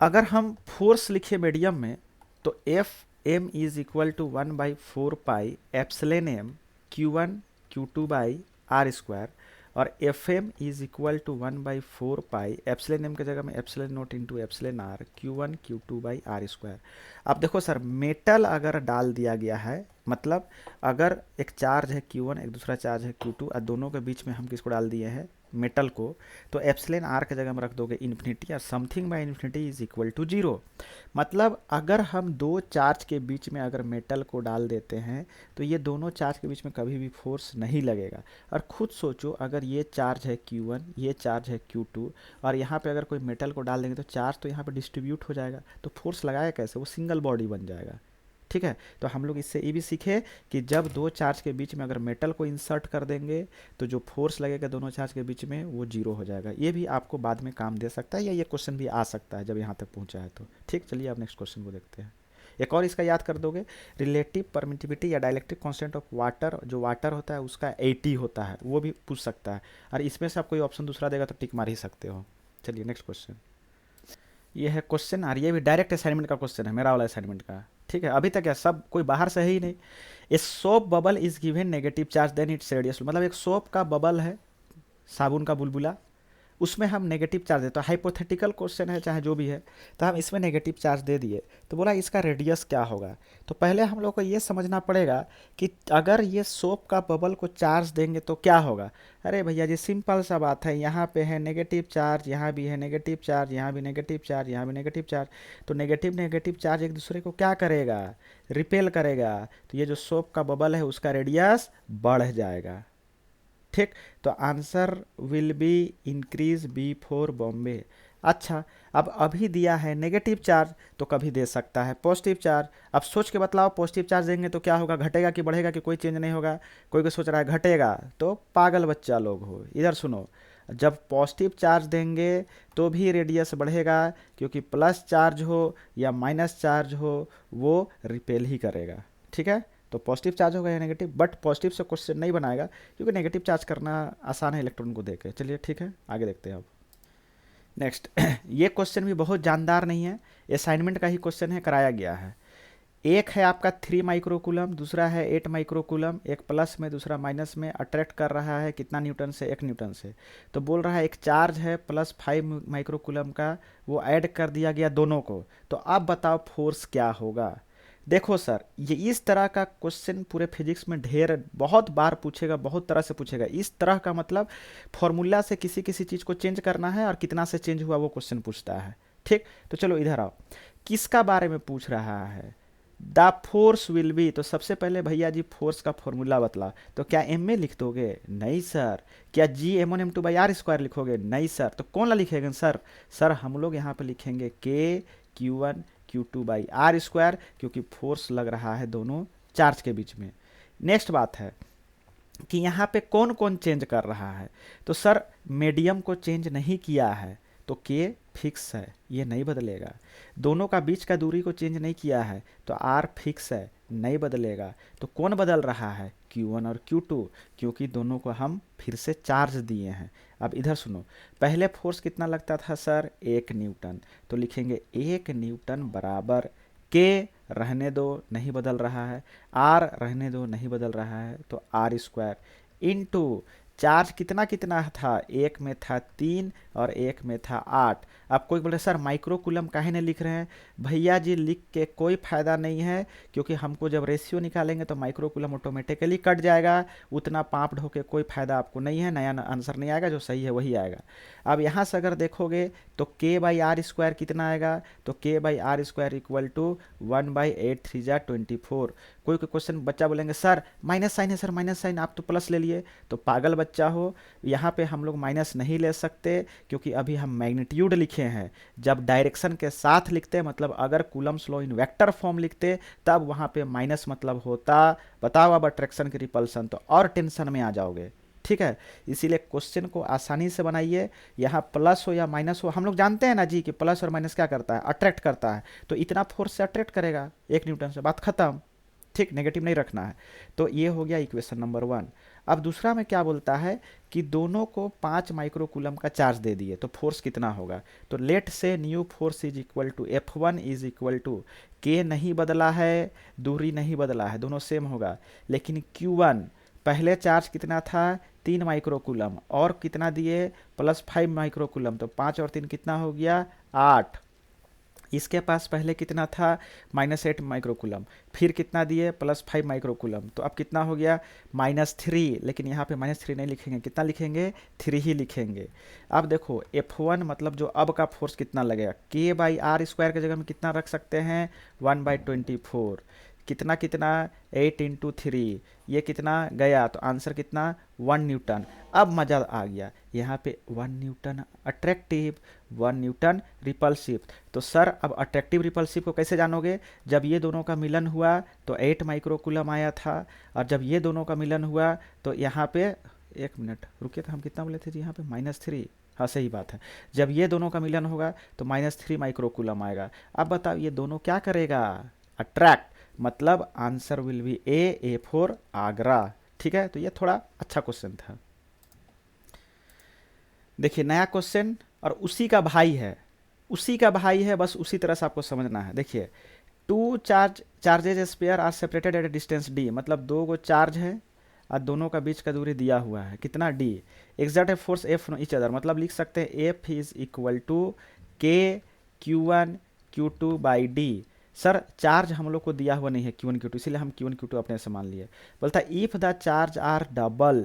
अगर हम फोर्स लिखे मीडियम में, तो F M is equal to 1/4 pi epsilon M Q1 Q2 by R square, और F M is equal to 1/4 pi epsilon M के जगह में epsilon naught into epsilon R Q1 Q2 by R square. अब देखो सर, मेटल अगर डाल दिया गया है, मतलब अगर एक चार्ज है Q1 एक दूसरा चार्ज है Q2 और दोनों के बीच में हम किसको डाल दिए हैं, मेटल को, तो एप्सिलॉन आर के जगह में रख दोगे इन्फिनिटी, और something by infinity is equal to 0। मतलब अगर हम दो चार्ज के बीच में अगर मेटल को डाल देते हैं तो ये दोनों चार्ज के बीच में कभी भी फोर्स नहीं लगेगा। और खुद सोचो, अगर ये चार्ज है Q1 ये चार्ज है Q2 और यहाँ पे अगर कोई मेटल को डाल देंगे तो चार्ज तो यहाँ पे डिस्ट्रीब्यूट हो जाएगा, तो फोर्स लगाया कैसे, वो सिंगल बॉडी बन जाएगा। ठीक है, तो हम लोग इससे ये भी सीखे कि जब दो चार्ज के बीच में अगर मेटल को इंसर्ट कर देंगे तो जो फोर्स लगेगा दोनों चार्ज के बीच में वो 0 हो जाएगा। ये भी आपको बाद में काम दे सकता है, या ये क्वेश्चन भी आ सकता है जब यहाँ तक पहुँचा है तो। ठीक, चलिए आप नेक्स्ट क्वेश्चन को देखते हैं। एक और इसका याद कर दोगे, रिलेटिव परमिटिविटी या डाइलेक्ट्रिक कांस्टेंट ऑफ वाटर, जो वाटर होता है उसका 80 होता है, वो भी पूछ सकता है। और इसमें से आप कोई ऑप्शन दूसरा देगा तो टिक मार ही सकते हो। चलिए नेक्स्ट क्वेश्चन, ये है क्वेश्चन, और ये भी डायरेक्ट असाइनमेंट का क्वेश्चन है, मेरा वाला असाइनमेंट का। ठीक है, अभी तक क्या सब कोई बाहर से है ही नहीं। A soap bubble is given negative charge then its radius, मतलब एक सोप का बबल है, साबुन का बुलबुला, उसमें हम नेगेटिव चार्ज देते हैं, हाइपोथेटिकल क्वेश्चन है चाहे जो भी है, तो हम इसमें नेगेटिव चार्ज दे दिए, तो बोला इसका रेडियस क्या होगा। तो पहले हम लोग को ये समझना पड़ेगा कि अगर ये सोप का बबल को चार्ज देंगे तो क्या होगा। अरे भैया जी सिंपल सा बात है, यहाँ पे है नेगेटिव चार्ज, यहाँ भी है नेगेटिव चार्ज, यहाँ भी नेगेटिव चार्ज, यहाँ भी नेगेटिव चार्ज, तो नेगेटिव नेगेटिव चार्ज एक दूसरे को क्या करेगा, रिपेल करेगा, तो ये जो सोप का बबल है उसका रेडियस बढ़ जाएगा। ठीक, तो answer will be increase B for Bombay. अच्छा, अब अभी दिया है नेगेटिव चार्ज तो कभी दे सकता है पॉजिटिव चार्ज। अब सोच के बतलाओ, पॉजिटिव चार्ज देंगे तो क्या होगा, घटेगा कि बढ़ेगा, कि कोई चेंज नहीं होगा। कोई सोच रहा है घटेगा, तो पागल बच्चा लोग हो। इधर सुनो, जब पॉजिटिव चार्ज देंगे तो भी रेडियस बढ़ेगा, क्योंकि प्लस चार्ज हो या माइनस चार्ज हो वो रिपेल ही करेगा। ठीक है, तो पॉजिटिव चार्ज होगा या नेगेटिव, बट पॉजिटिव से क्वेश्चन नहीं बनाएगा क्योंकि नेगेटिव चार्ज करना आसान है इलेक्ट्रॉन को देके। चलिए ठीक है, आगे देखते हैं अब नेक्स्ट। ये क्वेश्चन भी बहुत जानदार नहीं है, असाइनमेंट का ही क्वेश्चन है, कराया गया है। एक है आपका 3 माइक्रोकूलम, दूसरा है 8 माइक्रोकूलम, एक प्लस में दूसरा माइनस में, अट्रैक्ट कर रहा है कितना न्यूटन से, 1 न्यूटन से। तो बोल रहा है एक चार्ज है +5 माइक्रोकूलम का, वो ऐड कर दिया गया दोनों को, तो अब बताओ फोर्स क्या होगा। देखो सर, ये इस तरह का क्वेश्चन पूरे फिजिक्स में बहुत बार पूछेगा, बहुत तरह से पूछेगा। इस तरह का मतलब फॉर्मूला से किसी किसी चीज़ को चेंज करना है और कितना से चेंज हुआ वो क्वेश्चन पूछता है। ठीक, तो चलो इधर आओ, किसका बारे में पूछ रहा है, द फोर्स विल बी। तो सबसे पहले भैया जी फोर्स का फॉर्मूला बतला, तो क्या एम में लिख दोगे, नहीं सर। क्या G m1m2/r² लिखोगे, नहीं सर। तो कौन ला लिखेगा सर, हम लोग यहाँ पे लिखेंगे K Q1 Q2/r², क्योंकि फोर्स लग रहा है दोनों चार्ज के बीच में। नेक्स्ट बात है कि यहाँ पे कौन कौन चेंज कर रहा है, तो सर मीडियम को चेंज नहीं किया है तो के फिक्स है, ये नहीं बदलेगा। दोनों का बीच का दूरी को चेंज नहीं किया है तो आर फिक्स है, नहीं बदलेगा। तो कौन बदल रहा है, Q1 और Q2, क्योंकि दोनों को हम फिर से चार्ज दिए हैं। अब इधर सुनो, पहले फोर्स कितना लगता था सर, 1 न्यूटन, तो लिखेंगे 1 न्यूटन बराबर के, रहने दो नहीं बदल रहा है, आर रहने दो नहीं बदल रहा है, तो R² इंटू चार्ज कितना कितना था, एक में था 3 और एक में था 8। अब कोई बोले सर माइक्रो कूलम काहे नहीं लिख रहे हैं, भैया जी लिख के कोई फ़ायदा नहीं है, क्योंकि हमको जब रेशियो निकालेंगे तो माइक्रो कूलम ऑटोमेटिकली कट जाएगा, उतना पाँप ढो के कोई फ़ायदा आपको नहीं है, नया आंसर नहीं आएगा, जो सही है वही आएगा। अब यहाँ से अगर देखोगे तो K/R² कितना आएगा, तो K/R² इक्वल टू 1/8 3 जा 24। कोई क्वेश्चन बच्चा बोलेंगे सर माइनस साइन है, सर माइनस साइन, आप तो प्लस ले लिए, तो पागल बच्चा हो, यहाँ पे हम लोग माइनस नहीं ले सकते, क्योंकि अभी हम मैग्नीट्यूड लिखे हैं। जब डायरेक्शन के साथ लिखते मतलब अगर Coulomb's law in vector form लिखते तब वहाँ पे माइनस मतलब होता, बताओ अब अट्रैक्शन की रिपल्सन, तो और टेंशन में आ जाओगे। ठीक है, इसीलिए क्वेश्चन को आसानी से बनाइए, यहाँ प्लस हो या माइनस हो, हम लोग जानते हैं ना जी कि प्लस और माइनस क्या करता है, अट्रैक्ट करता है, तो इतना फोर्स से अट्रैक्ट करेगा 1 न्यूटन से, बात खत्म। ठीक, नेगेटिव नहीं रखना है। तो ये हो गया इक्वेशन नंबर 1। अब दूसरा में क्या बोलता है कि दोनों को 5 माइक्रो कूलम का चार्ज दे दिए तो फोर्स कितना होगा, तो let say new force is equal to F1 is equal to K, नहीं बदला है, दूरी नहीं बदला है, दोनों सेम होगा, लेकिन Q1 पहले चार्ज कितना था 3 माइक्रो कूलम, और कितना दिए +5 माइक्रो कूलम, तो 5 और 3 कितना हो गया 8। इसके पास पहले कितना था -8 माइक्रो कूलम, फिर कितना दिए +5 माइक्रो कूलम, तो अब कितना हो गया -3, लेकिन यहाँ पे -3 नहीं लिखेंगे, कितना लिखेंगे 3 ही लिखेंगे। अब देखो F1 मतलब जो अब का फोर्स कितना लगेगा, K/R² की जगह में कितना रख सकते हैं 1/24, कितना कितना 8 × 3, ये कितना गया, तो आंसर कितना 1 न्यूटन। अब मज़ा आ गया, यहाँ पे 1 न्यूटन अट्रैक्टिव, 1 न्यूटन रिपल्सिव। तो सर अब अट्रैक्टिव रिपल्सिव को कैसे जानोगे, जब ये दोनों का मिलन हुआ तो 8 माइक्रो कूलम आया था, और जब ये दोनों का मिलन हुआ तो यहाँ पे, एक मिनट रुकिए, तो हम कितना बोले थे जी यहाँ पे -3, हाँ सही बात है, जब ये दोनों का मिलन होगा तो -3 माइक्रो कूलम आएगा। अब बताओ ये दोनों क्या करेगा, अट्रैक्ट, मतलब answer will be A for Agra. ठीक है, तो ये थोड़ा अच्छा क्वेश्चन था। देखिए नया क्वेश्चन, और उसी का भाई है, उसी का भाई है, बस उसी तरह से आपको समझना है। देखिए 2 charges spare are separated at a distance d, मतलब 2 गो चार्ज है और दोनों का बीच का दूरी दिया हुआ है कितना d, exert a force F each other, मतलब लिख सकते हैं F is equal to K Q1 Q2/d। Sir charge हम लोग को दिया हुआ नहीं है Q1 Q2, इसीलिए हम Q1 Q2 अपने से मान लिए। बोलता है if the charge are double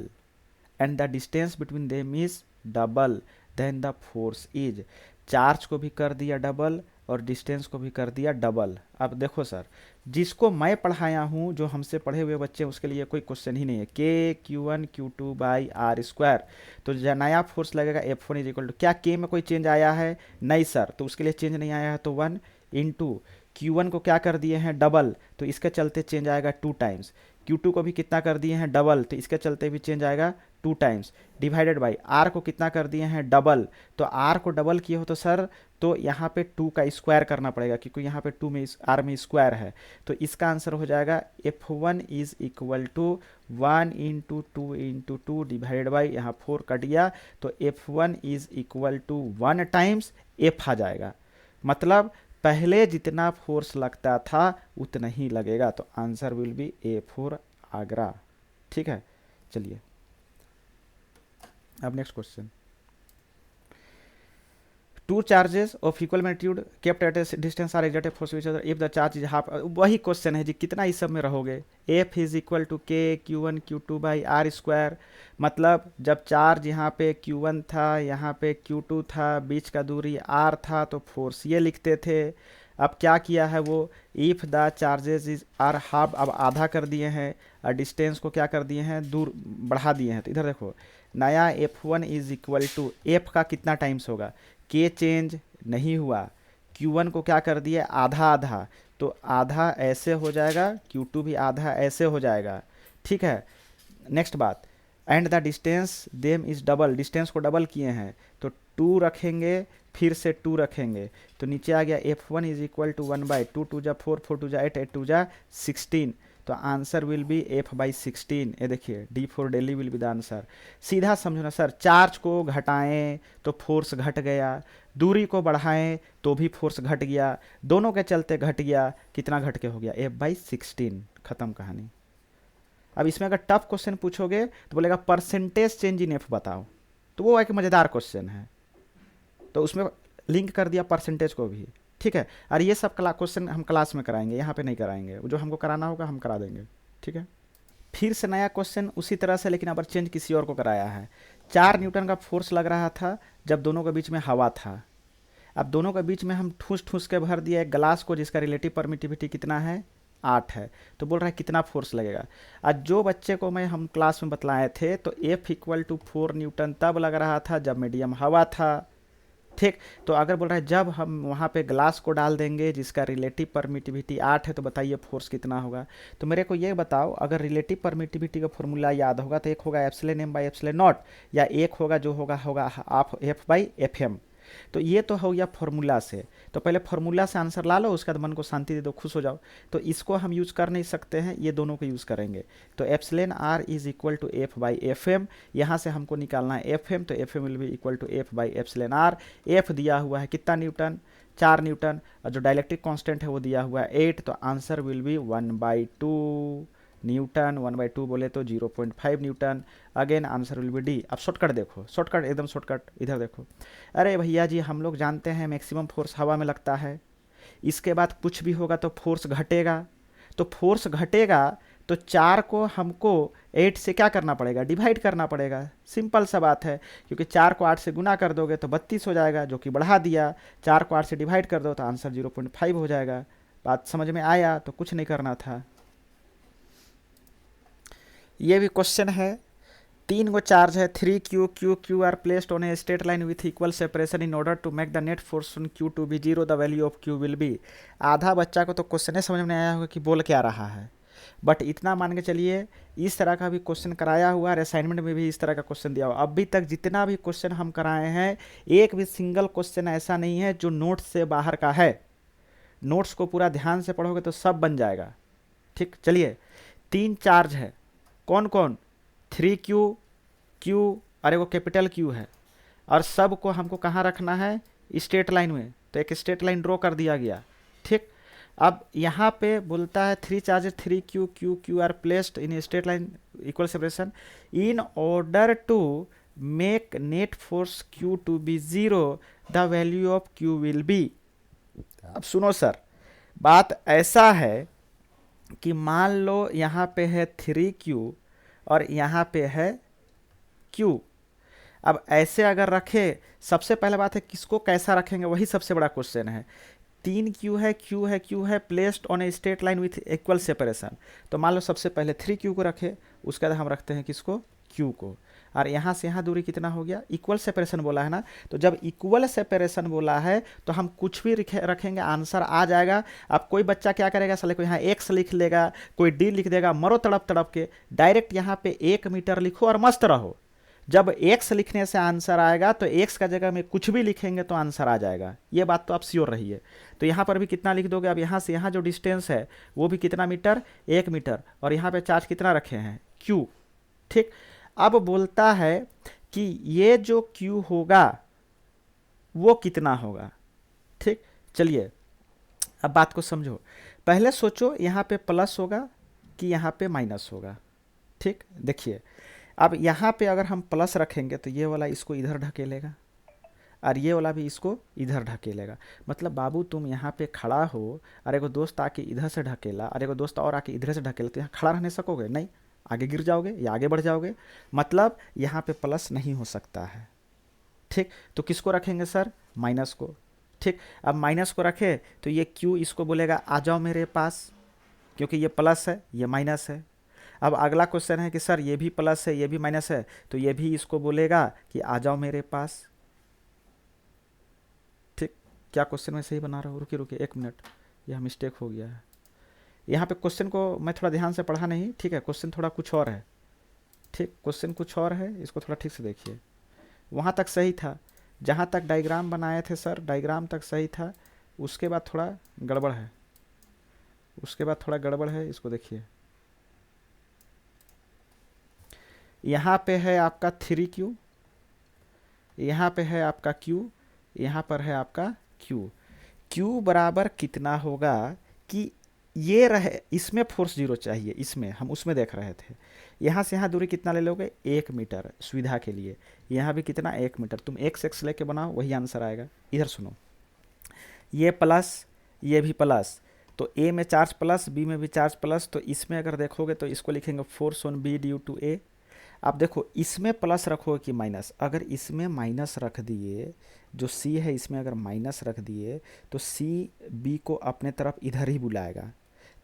and the distance between them is double then the force is, charge को भी कर दिया डबल और डिस्टेंस को भी कर दिया डबल। अब देखो सर, जिसको मैं पढ़ाया हूँ, जो हमसे पढ़े हुए बच्चे, उसके लिए कोई क्वेश्चन ही नहीं है, K Q1 Q2/R², तो जो नया फोर्स लगेगा F1 इज इक्वल टू, क्या K में कोई चेंज आया है, नहीं सर, तो उसके लिए चेंज नहीं आया है, तो 1 इंटू Q1 को क्या कर दिए हैं डबल, तो इसके चलते चेंज आएगा 2 टाइम्स, Q2 को भी कितना कर दिए हैं डबल, तो इसके चलते भी चेंज आएगा 2 टाइम्स, डिवाइडेड बाई R को कितना कर दिए हैं डबल, तो R को डबल किए हो तो सर, तो यहाँ पे 2 का स्क्वायर करना पड़ेगा, क्योंकि यहाँ पे 2 में R में स्क्वायर है, तो इसका आंसर हो जाएगा F1 is equal to 1 × 2 × 2 divided by, यहाँ 4 कट गया, तो F1 is equal to 1 times F आ जाएगा, मतलब पहले जितना फोर्स लगता था उतना ही लगेगा, तो answer will be A for Agra. ठीक है, चलिए अब next question, 2 charges of equal magnitude kept at a distance are exerted force which other if the charge is half, वही क्वेश्चन है जी, कितना इस सब में रहोगे, F is equal to K Q1 Q2/R², मतलब जब चार्ज यहाँ पे Q1 था, यहाँ पे Q2 था, बीच का दूरी R था, तो फोर्स ये लिखते थे। अब क्या किया है वो, if the charges is are half, अब आधा कर दिए हैं, और डिस्टेंस को क्या कर दिए हैं, दूर बढ़ा दिए हैं, तो इधर देखो नया F1 is equal to, F का कितना टाइम्स होगा, K चेंज नहीं हुआ, Q1 को क्या कर दिए, आधा आधा, तो आधा ऐसे हो जाएगा, Q2 भी आधा ऐसे हो जाएगा, ठीक है। नेक्स्ट बात, and the distance them is double, distance को डबल किए हैं तो 2 रखेंगे, फिर से 2 रखेंगे, तो नीचे आ गया F1 इज इक्वल टू 1/2, 2 जा 4, 4 2 जा 8, 8 2 जा 16, तो आंसर विल बी F/16। ये देखिए D4 daily will be the answer. सीधा समझो ना सर, चार्ज को घटाएं तो फोर्स घट गया, दूरी को बढ़ाएं तो भी फोर्स घट गया, दोनों के चलते घट गया, कितना घट के हो गया, F/16, खत्म कहानी। अब इसमें अगर टफ क्वेश्चन पूछोगे तो बोलेगा परसेंटेज चेंज इन एफ बताओ, तो वो एक मज़ेदार क्वेश्चन है, तो उसमें लिंक कर दिया परसेंटेज को भी, ठीक है। और ये सब क्वेश्चन हम क्लास में कराएंगे, यहाँ पे नहीं कराएंगे, जो हमको कराना होगा हम करा देंगे, ठीक है। फिर से नया क्वेश्चन उसी तरह से, लेकिन अब चेंज किसी और को कराया है। 4 न्यूटन का फोर्स लग रहा था जब दोनों के बीच में हवा था। अब दोनों के बीच में हम ठूस ठूस के भर दिया एक ग्लास को, जिसका रिलेटिव परमिटिविटी कितना है, 8 है, तो बोल रहा है कितना फोर्स लगेगा। आज जो बच्चे को मैं हम क्लास में बतलाए थे, तो F = 4 न्यूटन तब लग रहा था जब मीडियम हवा था, ठीक। तो अगर बोल रहा है जब हम वहाँ पे ग्लास को डाल देंगे जिसका रिलेटिव परमिटिविटी 8 है, तो बताइए फोर्स कितना होगा। तो मेरे को ये बताओ, अगर रिलेटिव परमिटिविटी का फॉर्मूला याद होगा तो एक होगा ε/ε0, या एक होगा जो होगा हाफ F/Fm। तो ये तो हो गया फॉर्मूला से, तो पहले फॉर्मूला से आंसर ला लो, उसके बाद मन को शांति दे दो, खुश हो जाओ। तो इसको हम यूज़ कर नहीं सकते हैं, ये दोनों को यूज़ करेंगे। तो εr = F/Fm, यहाँ से हमको निकालना है Fm, तो Fm will be = F/εr। F दिया हुआ है कितना न्यूटन, 4 न्यूटन, और जो डायलेक्ट्रिक कांस्टेंट है वो दिया हुआ है 8, तो आंसर विल बी 1/2 न्यूटन। 1/2 बोले तो 0.5 Newton. Again answer will be D. अब शॉर्टकट देखो, शॉर्टकट एकदम शॉर्टकट, इधर देखो। अरे भैया जी, हम लोग जानते हैं मैक्सिमम फोर्स हवा में लगता है, इसके बाद कुछ भी होगा तो फोर्स घटेगा, तो फोर्स घटेगा तो 4 को हमको 8 से क्या करना पड़ेगा, डिवाइड करना पड़ेगा। सिंपल सा बात है, क्योंकि 4 को 8 से गुना कर दोगे तो 32 हो जाएगा, जो कि बढ़ा दिया। 4 को 8 से डिवाइड कर दो तो आंसर 0.5 हो जाएगा। बात समझ में आया, तो कुछ नहीं करना था। ये भी क्वेश्चन है, 3 गो चार्ज है, 3Q, Q are placed on a straight line with equal separation in order to make the net force on Q to be 0, the value of Q will be. आधा बच्चा को तो क्वेश्चन समझ में आया होगा कि बोल क्या रहा है, बट इतना मान के चलिए इस तरह का भी क्वेश्चन कराया हुआ, असाइनमेंट में भी इस तरह का क्वेश्चन दिया हुआ। अभी तक जितना भी क्वेश्चन हम कराए हैं, एक भी सिंगल क्वेश्चन ऐसा नहीं है जो नोट्स से बाहर का है। नोट्स को पूरा ध्यान से पढ़ोगे तो सब बन जाएगा, ठीक। चलिए, 3 चार्ज है, कौन कौन, 3Q, Q, अरे वो कैपिटल Q है, और सब को हमको कहाँ रखना है, स्ट्रेट लाइन में, तो एक स्ट्रेट लाइन ड्रॉ कर दिया गया, ठीक। अब यहाँ पे बोलता है 3 charges 3Q, Q are placed in straight line equal separation in order to make net force Q to be 0, the value of Q will be. अब सुनो सर, बात ऐसा है कि मान लो यहाँ पे है 3Q और यहाँ पे है Q। अब ऐसे अगर रखे, सबसे पहले बात है किसको कैसा रखेंगे, वही सबसे बड़ा क्वेश्चन है। 3Q है, Q है placed on a straight line with equal separation, तो मान लो सबसे पहले 3Q को रखे, उसके बाद हम रखते हैं किसको, Q को, और यहाँ से यहाँ दूरी कितना हो गया, इक्वल सेपरेशन बोला है ना। तो जब इक्वल सेपरेशन बोला है तो हम कुछ भी रखेंगे आंसर आ जाएगा। अब कोई बच्चा क्या करेगा, साले को यहाँ x लिख लेगा, कोई d लिख देगा, मरो तड़प तड़प के। डायरेक्ट यहाँ पे 1 मीटर लिखो और मस्त रहो। जब x लिखने से आंसर आएगा तो x का जगह में कुछ भी लिखेंगे तो आंसर आ जाएगा, ये बात तो आप श्योर रहिए। तो यहाँ पर भी कितना लिख दोगे, अब यहाँ से यहाँ जो डिस्टेंस है वो भी कितना मीटर, 1 मीटर, और यहाँ पे चार्ज कितना रखे हैं, Q, ठीक। अब बोलता है कि ये जो Q होगा वो कितना होगा, ठीक। चलिए अब बात को समझो, पहले सोचो यहाँ पे प्लस होगा कि यहाँ पे माइनस होगा, ठीक। देखिए अब यहाँ पे अगर हम प्लस रखेंगे तो ये वाला इसको इधर ढकेलेगा और ये वाला भी इसको इधर ढकेलेगा। मतलब बाबू तुम यहाँ पे खड़ा हो और एगो दोस्त आके इधर से ढकेला और एगो दोस्त और आके इधर से ढकेला, तो यहाँ खड़ा रहने सकोगे नहीं, आगे गिर जाओगे या आगे बढ़ जाओगे। मतलब यहाँ पे प्लस नहीं हो सकता है, ठीक। तो किसको रखेंगे सर, माइनस को, ठीक। अब माइनस को रखे तो ये Q इसको बोलेगा आ जाओ मेरे पास, क्योंकि ये प्लस है ये माइनस है। अब अगला क्वेश्चन है कि सर ये भी प्लस है ये भी माइनस है, तो ये भी इसको बोलेगा कि आ जाओ मेरे पास, ठीक। क्या क्वेश्चन मैं सही बना रहा हूँ? रुकिए रुकिए 1 मिनट, यह मिस्टेक हो गया है। यहाँ पे क्वेश्चन को मैं थोड़ा ध्यान से पढ़ा नहीं, ठीक है, क्वेश्चन थोड़ा कुछ और है, ठीक, क्वेश्चन कुछ और है, इसको थोड़ा ठीक से देखिए। वहाँ तक सही था, जहाँ तक डायग्राम बनाए थे सर, डायग्राम तक सही था, उसके बाद थोड़ा गड़बड़ है, उसके बाद थोड़ा गड़बड़ है, इसको देखिए। यहाँ पे है आपका 3Q, यहाँ पे है आपका Q, यहाँ पर है आपका Q। Q बराबर कितना होगा कि ये रहे, इसमें फोर्स 0 चाहिए, इसमें हम उसमें देख रहे थे। यहाँ से यहाँ दूरी कितना ले लोगे? 1 मीटर, सुविधा के लिए। यहाँ भी कितना? 1 मीटर। तुम x लेके बनाओ, वही आंसर आएगा। इधर सुनो, ये प्लस, ये भी प्लस, तो A में चार्ज प्लस, B में भी चार्ज प्लस, तो इसमें अगर देखोगे तो इसको लिखेंगे force on B due to A। आप देखो इसमें प्लस रखोगे कि माइनस? अगर इसमें माइनस रख दिए, जो C है इसमें अगर माइनस रख दिए, तो C B को अपने तरफ इधर ही बुलाएगा,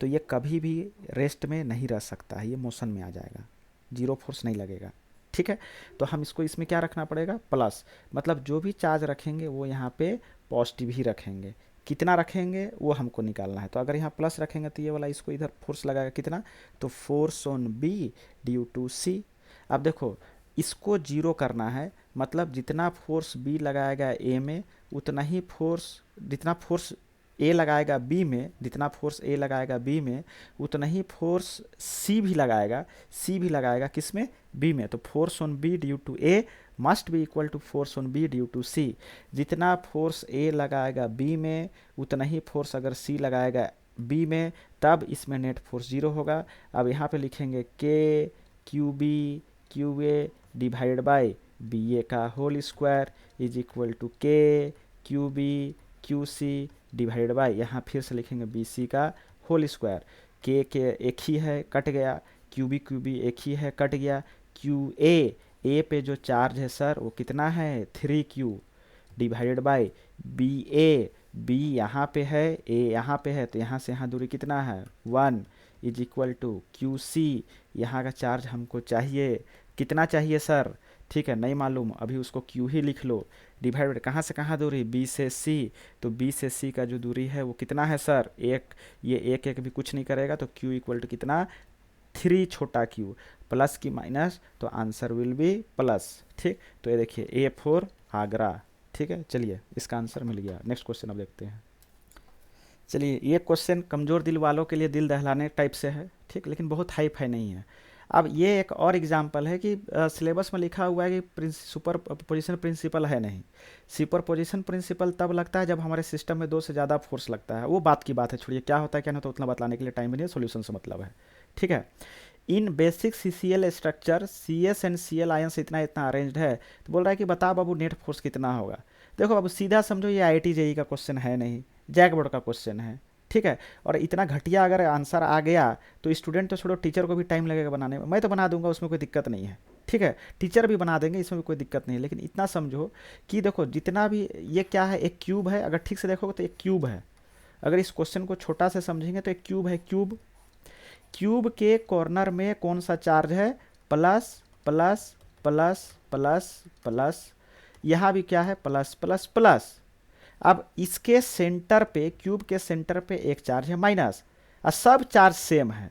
तो ये कभी भी रेस्ट में नहीं रह सकता है, ये मोशन में आ जाएगा, 0 फोर्स नहीं लगेगा, ठीक है। तो हम इसको इसमें क्या रखना पड़ेगा? प्लस, मतलब जो भी चार्ज रखेंगे वो यहाँ पे पॉजिटिव ही रखेंगे। कितना रखेंगे वो हमको निकालना है। तो अगर यहाँ प्लस रखेंगे तो ये वाला इसको इधर फोर्स लगाएगा कितना? तो force on B due to C. अब देखो इसको 0 करना है, मतलब जितना फोर्स बी लगाएगा ए में, उतना ही फोर्स, जितना फोर्स ए लगाएगा बी में, जितना फोर्स ए लगाएगा बी में, उतना ही फोर्स सी भी लगाएगा, सी भी लगाएगा किस में? बी में। तो force on B due to A must be equal to force on B due to C. जितना फोर्स ए लगाएगा बी में, उतना ही फोर्स अगर सी लगाएगा बी में, तब इसमें नेट फोर्स 0 होगा। अब यहाँ पे लिखेंगे K Q B Q A divide by B A का whole square is equal to K Q B Q C divide by, यहाँ फिर से लिखेंगे बी सी का होल स्क्वायर। के एक ही है, कट गया, क्यू बी एक ही है, कट गया, क्यू ए पे जो चार्ज है सर वो कितना है? 3Q डिवाइडेड बाई बी यहाँ पे है, ए यहाँ पे है, तो यहाँ से यहाँ दूरी कितना है? 1 is equal to Q C. यहाँ का चार्ज हमको चाहिए, कितना चाहिए सर? ठीक है, नहीं मालूम, अभी उसको क्यू ही लिख लो। डिवाइड कहाँ से कहाँ दूरी? बी से सी, तो बी से सी का जो दूरी है वो कितना है सर? एक, ये एक भी कुछ नहीं करेगा, तो क्यू इक्वल टू कितना? 3 छोटा क्यू, प्लस की माइनस, तो आंसर विल बी प्लस, ठीक। तो ये देखिए A4 आगरा, ठीक है। चलिए इसका आंसर मिल गया। नेक्स्ट क्वेश्चन अब देखते हैं। चलिए ये क्वेश्चन कमज़ोर दिल वालों के लिए दिल दहलाने टाइप से है, ठीक, लेकिन बहुत हाई फाई नहीं है। अब ये एक और एग्जांपल है कि सिलेबस में लिखा हुआ है कि सुपर पोजिशन प्रिंसिपल है नहीं। सुपर पोजिशन प्रिंसिपल तब लगता है जब हमारे सिस्टम में 2 से ज़्यादा फोर्स लगता है, वो बात की बात है, छोड़िए क्या होता है क्या नहीं होता उतना बतलाने के लिए टाइम नहीं है, सोल्यूशन से मतलब है, ठीक है। इन basic CCl structure CS and CL ion से इतना इतना अरेंज्ड है, तो बोल रहा है कि बता बाबू नेट फोर्स कितना होगा। देखो बाबू सीधा समझो, ये IIT JEE का क्वेश्चन है नहीं, जैक बोर्ड का क्वेश्चन है, ठीक है। और इतना घटिया अगर आंसर आ गया तो स्टूडेंट तो छोड़ो, टीचर को भी टाइम लगेगा बनाने में। मैं तो बना दूंगा, उसमें कोई दिक्कत नहीं है, ठीक है, टीचर भी बना देंगे, इसमें भी कोई दिक्कत नहीं है। लेकिन इतना समझो कि देखो जितना भी ये क्या है, एक क्यूब है, अगर ठीक से देखोगे तो एक क्यूब है। अगर इस क्वेश्चन को छोटा से समझेंगे तो एक क्यूब है, क्यूब, क्यूब के कॉर्नर में कौन सा चार्ज है? Plus plus plus plus plus, यहाँ भी क्या है? Plus plus plus. अब इसके सेंटर पे, क्यूब के सेंटर पे एक चार्ज है माइनस, और सब चार्ज सेम है।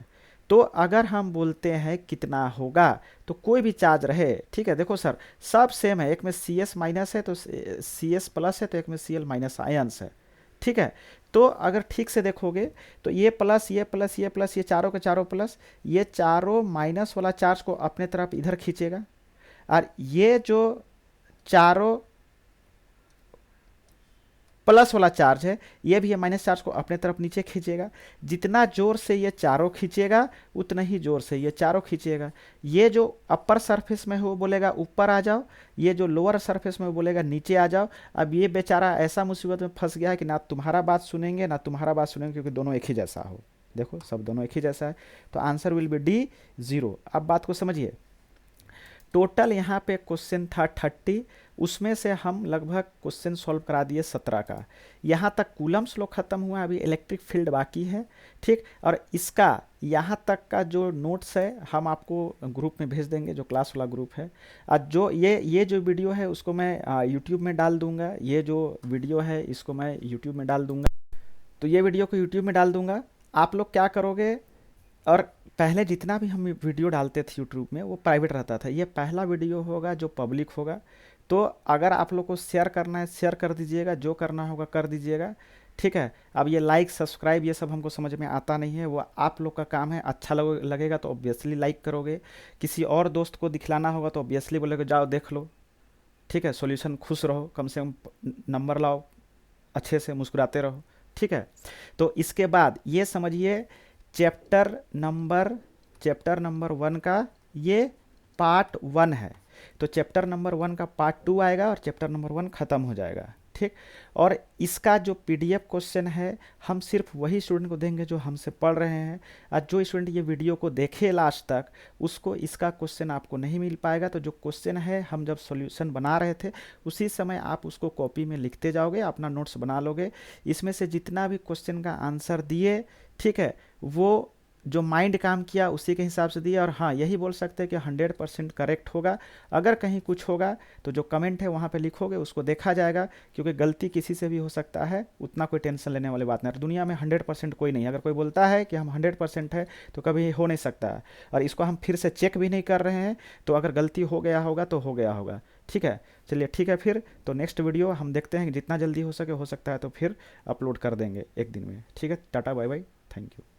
तो अगर हम बोलते हैं कितना होगा, तो कोई भी चार्ज रहे, ठीक है, देखो सर सब सेम है, एक में CS माइनस है तो CS प्लस है, तो एक में Cl माइनस आयंस है, ठीक है। तो अगर ठीक से देखोगे तो ये प्लस ये प्लस ये प्लस, ये चारों के चारों प्लस, ये चारों माइनस वाला चार्ज को अपने तरफ इधर खींचेगा, और ये जो चारों प्लस वाला चार्ज है ये भी ये माइनस चार्ज को अपने तरफ नीचे खींचेगा। जितना जोर से ये चारों खींचेगा उतना ही जोर से ये चारों खींचेगा। ये जो अपर सरफेस में है वो बोलेगा ऊपर आ जाओ, ये जो लोअर सरफेस में वो बोलेगा नीचे आ जाओ। अब ये बेचारा ऐसा मुसीबत में फंस गया है कि ना तुम्हारा बात सुनेंगे ना तुम्हारा बात सुनेंगे, क्योंकि दोनों एक ही जैसा हो। देखो सब दोनों एक ही जैसा है, तो आंसर विल बी डी 0। अब बात को समझिए, टोटल यहाँ पे क्वेश्चन था 30, उसमें से हम लगभग क्वेश्चन सॉल्व करा दिए 17 का। यहाँ तक कूलम्स लॉ खत्म हुआ, अभी इलेक्ट्रिक फील्ड बाकी है, ठीक। और इसका यहाँ तक का जो नोट्स है हम आपको ग्रुप में भेज देंगे, जो क्लास वाला ग्रुप है। आज जो ये जो वीडियो है उसको मैं यूट्यूब में डाल दूंगा, ये जो वीडियो है इसको मैं यूट्यूब में डाल दूंगा। तो ये वीडियो को यूट्यूब में डाल दूंगा। आप लोग क्या करोगे, और पहले जितना भी हम वीडियो डालते थे यूट्यूब में वो प्राइवेट रहता था, ये पहला वीडियो होगा जो पब्लिक होगा। तो अगर आप लोग को शेयर करना है शेयर कर दीजिएगा, जो करना होगा कर दीजिएगा, ठीक है। अब ये लाइक सब्सक्राइब ये सब हमको समझ में आता नहीं है, वो आप लोग का काम है। अच्छा लगेगा तो ऑब्वियसली लाइक करोगे, किसी और दोस्त को दिखलाना होगा तो ऑब्वियसली बोलेगे जाओ देख लो, ठीक है। सॉल्यूशन खुश रहो, कम से कम नंबर लाओ, अच्छे से मुस्कुराते रहो, ठीक है। तो इसके बाद ये समझिए चैप्टर नंबर 1 का ये पार्ट 1 है। तो चैप्टर नंबर 1 का पार्ट 2 आएगा और चैप्टर नंबर 1 ख़त्म हो जाएगा, ठीक। और इसका जो पीडीएफ क्वेश्चन है हम सिर्फ वही स्टूडेंट को देंगे जो हमसे पढ़ रहे हैं। और जो स्टूडेंट ये वीडियो को देखे लास्ट तक उसको इसका क्वेश्चन आपको नहीं मिल पाएगा। तो जो क्वेश्चन है हम जब सॉल्यूशन बना रहे थे उसी समय आप उसको कॉपी में लिखते जाओगे, अपना नोट्स बना लोगे। इसमें से जितना भी क्वेश्चन का आंसर दिए, ठीक है, वो जो माइंड काम किया उसी के हिसाब से दिया। और हाँ, यही बोल सकते हैं कि 100% करेक्ट होगा। अगर कहीं कुछ होगा तो जो कमेंट है वहाँ पे लिखोगे, उसको देखा जाएगा, क्योंकि गलती किसी से भी हो सकता है, उतना कोई टेंशन लेने वाली बात नहीं है। दुनिया में 100% कोई नहीं है। अगर कोई बोलता है कि हम 100% है तो कभी हो नहीं सकता है। और इसको हम फिर से चेक भी नहीं कर रहे हैं, तो अगर गलती हो गया होगा तो हो गया होगा, ठीक है। चलिए ठीक है, फिर तो नेक्स्ट वीडियो हम देखते हैं कि जितना जल्दी हो सकता है तो फिर अपलोड कर देंगे एक दिन में, ठीक है। Tata bye bye, thank you.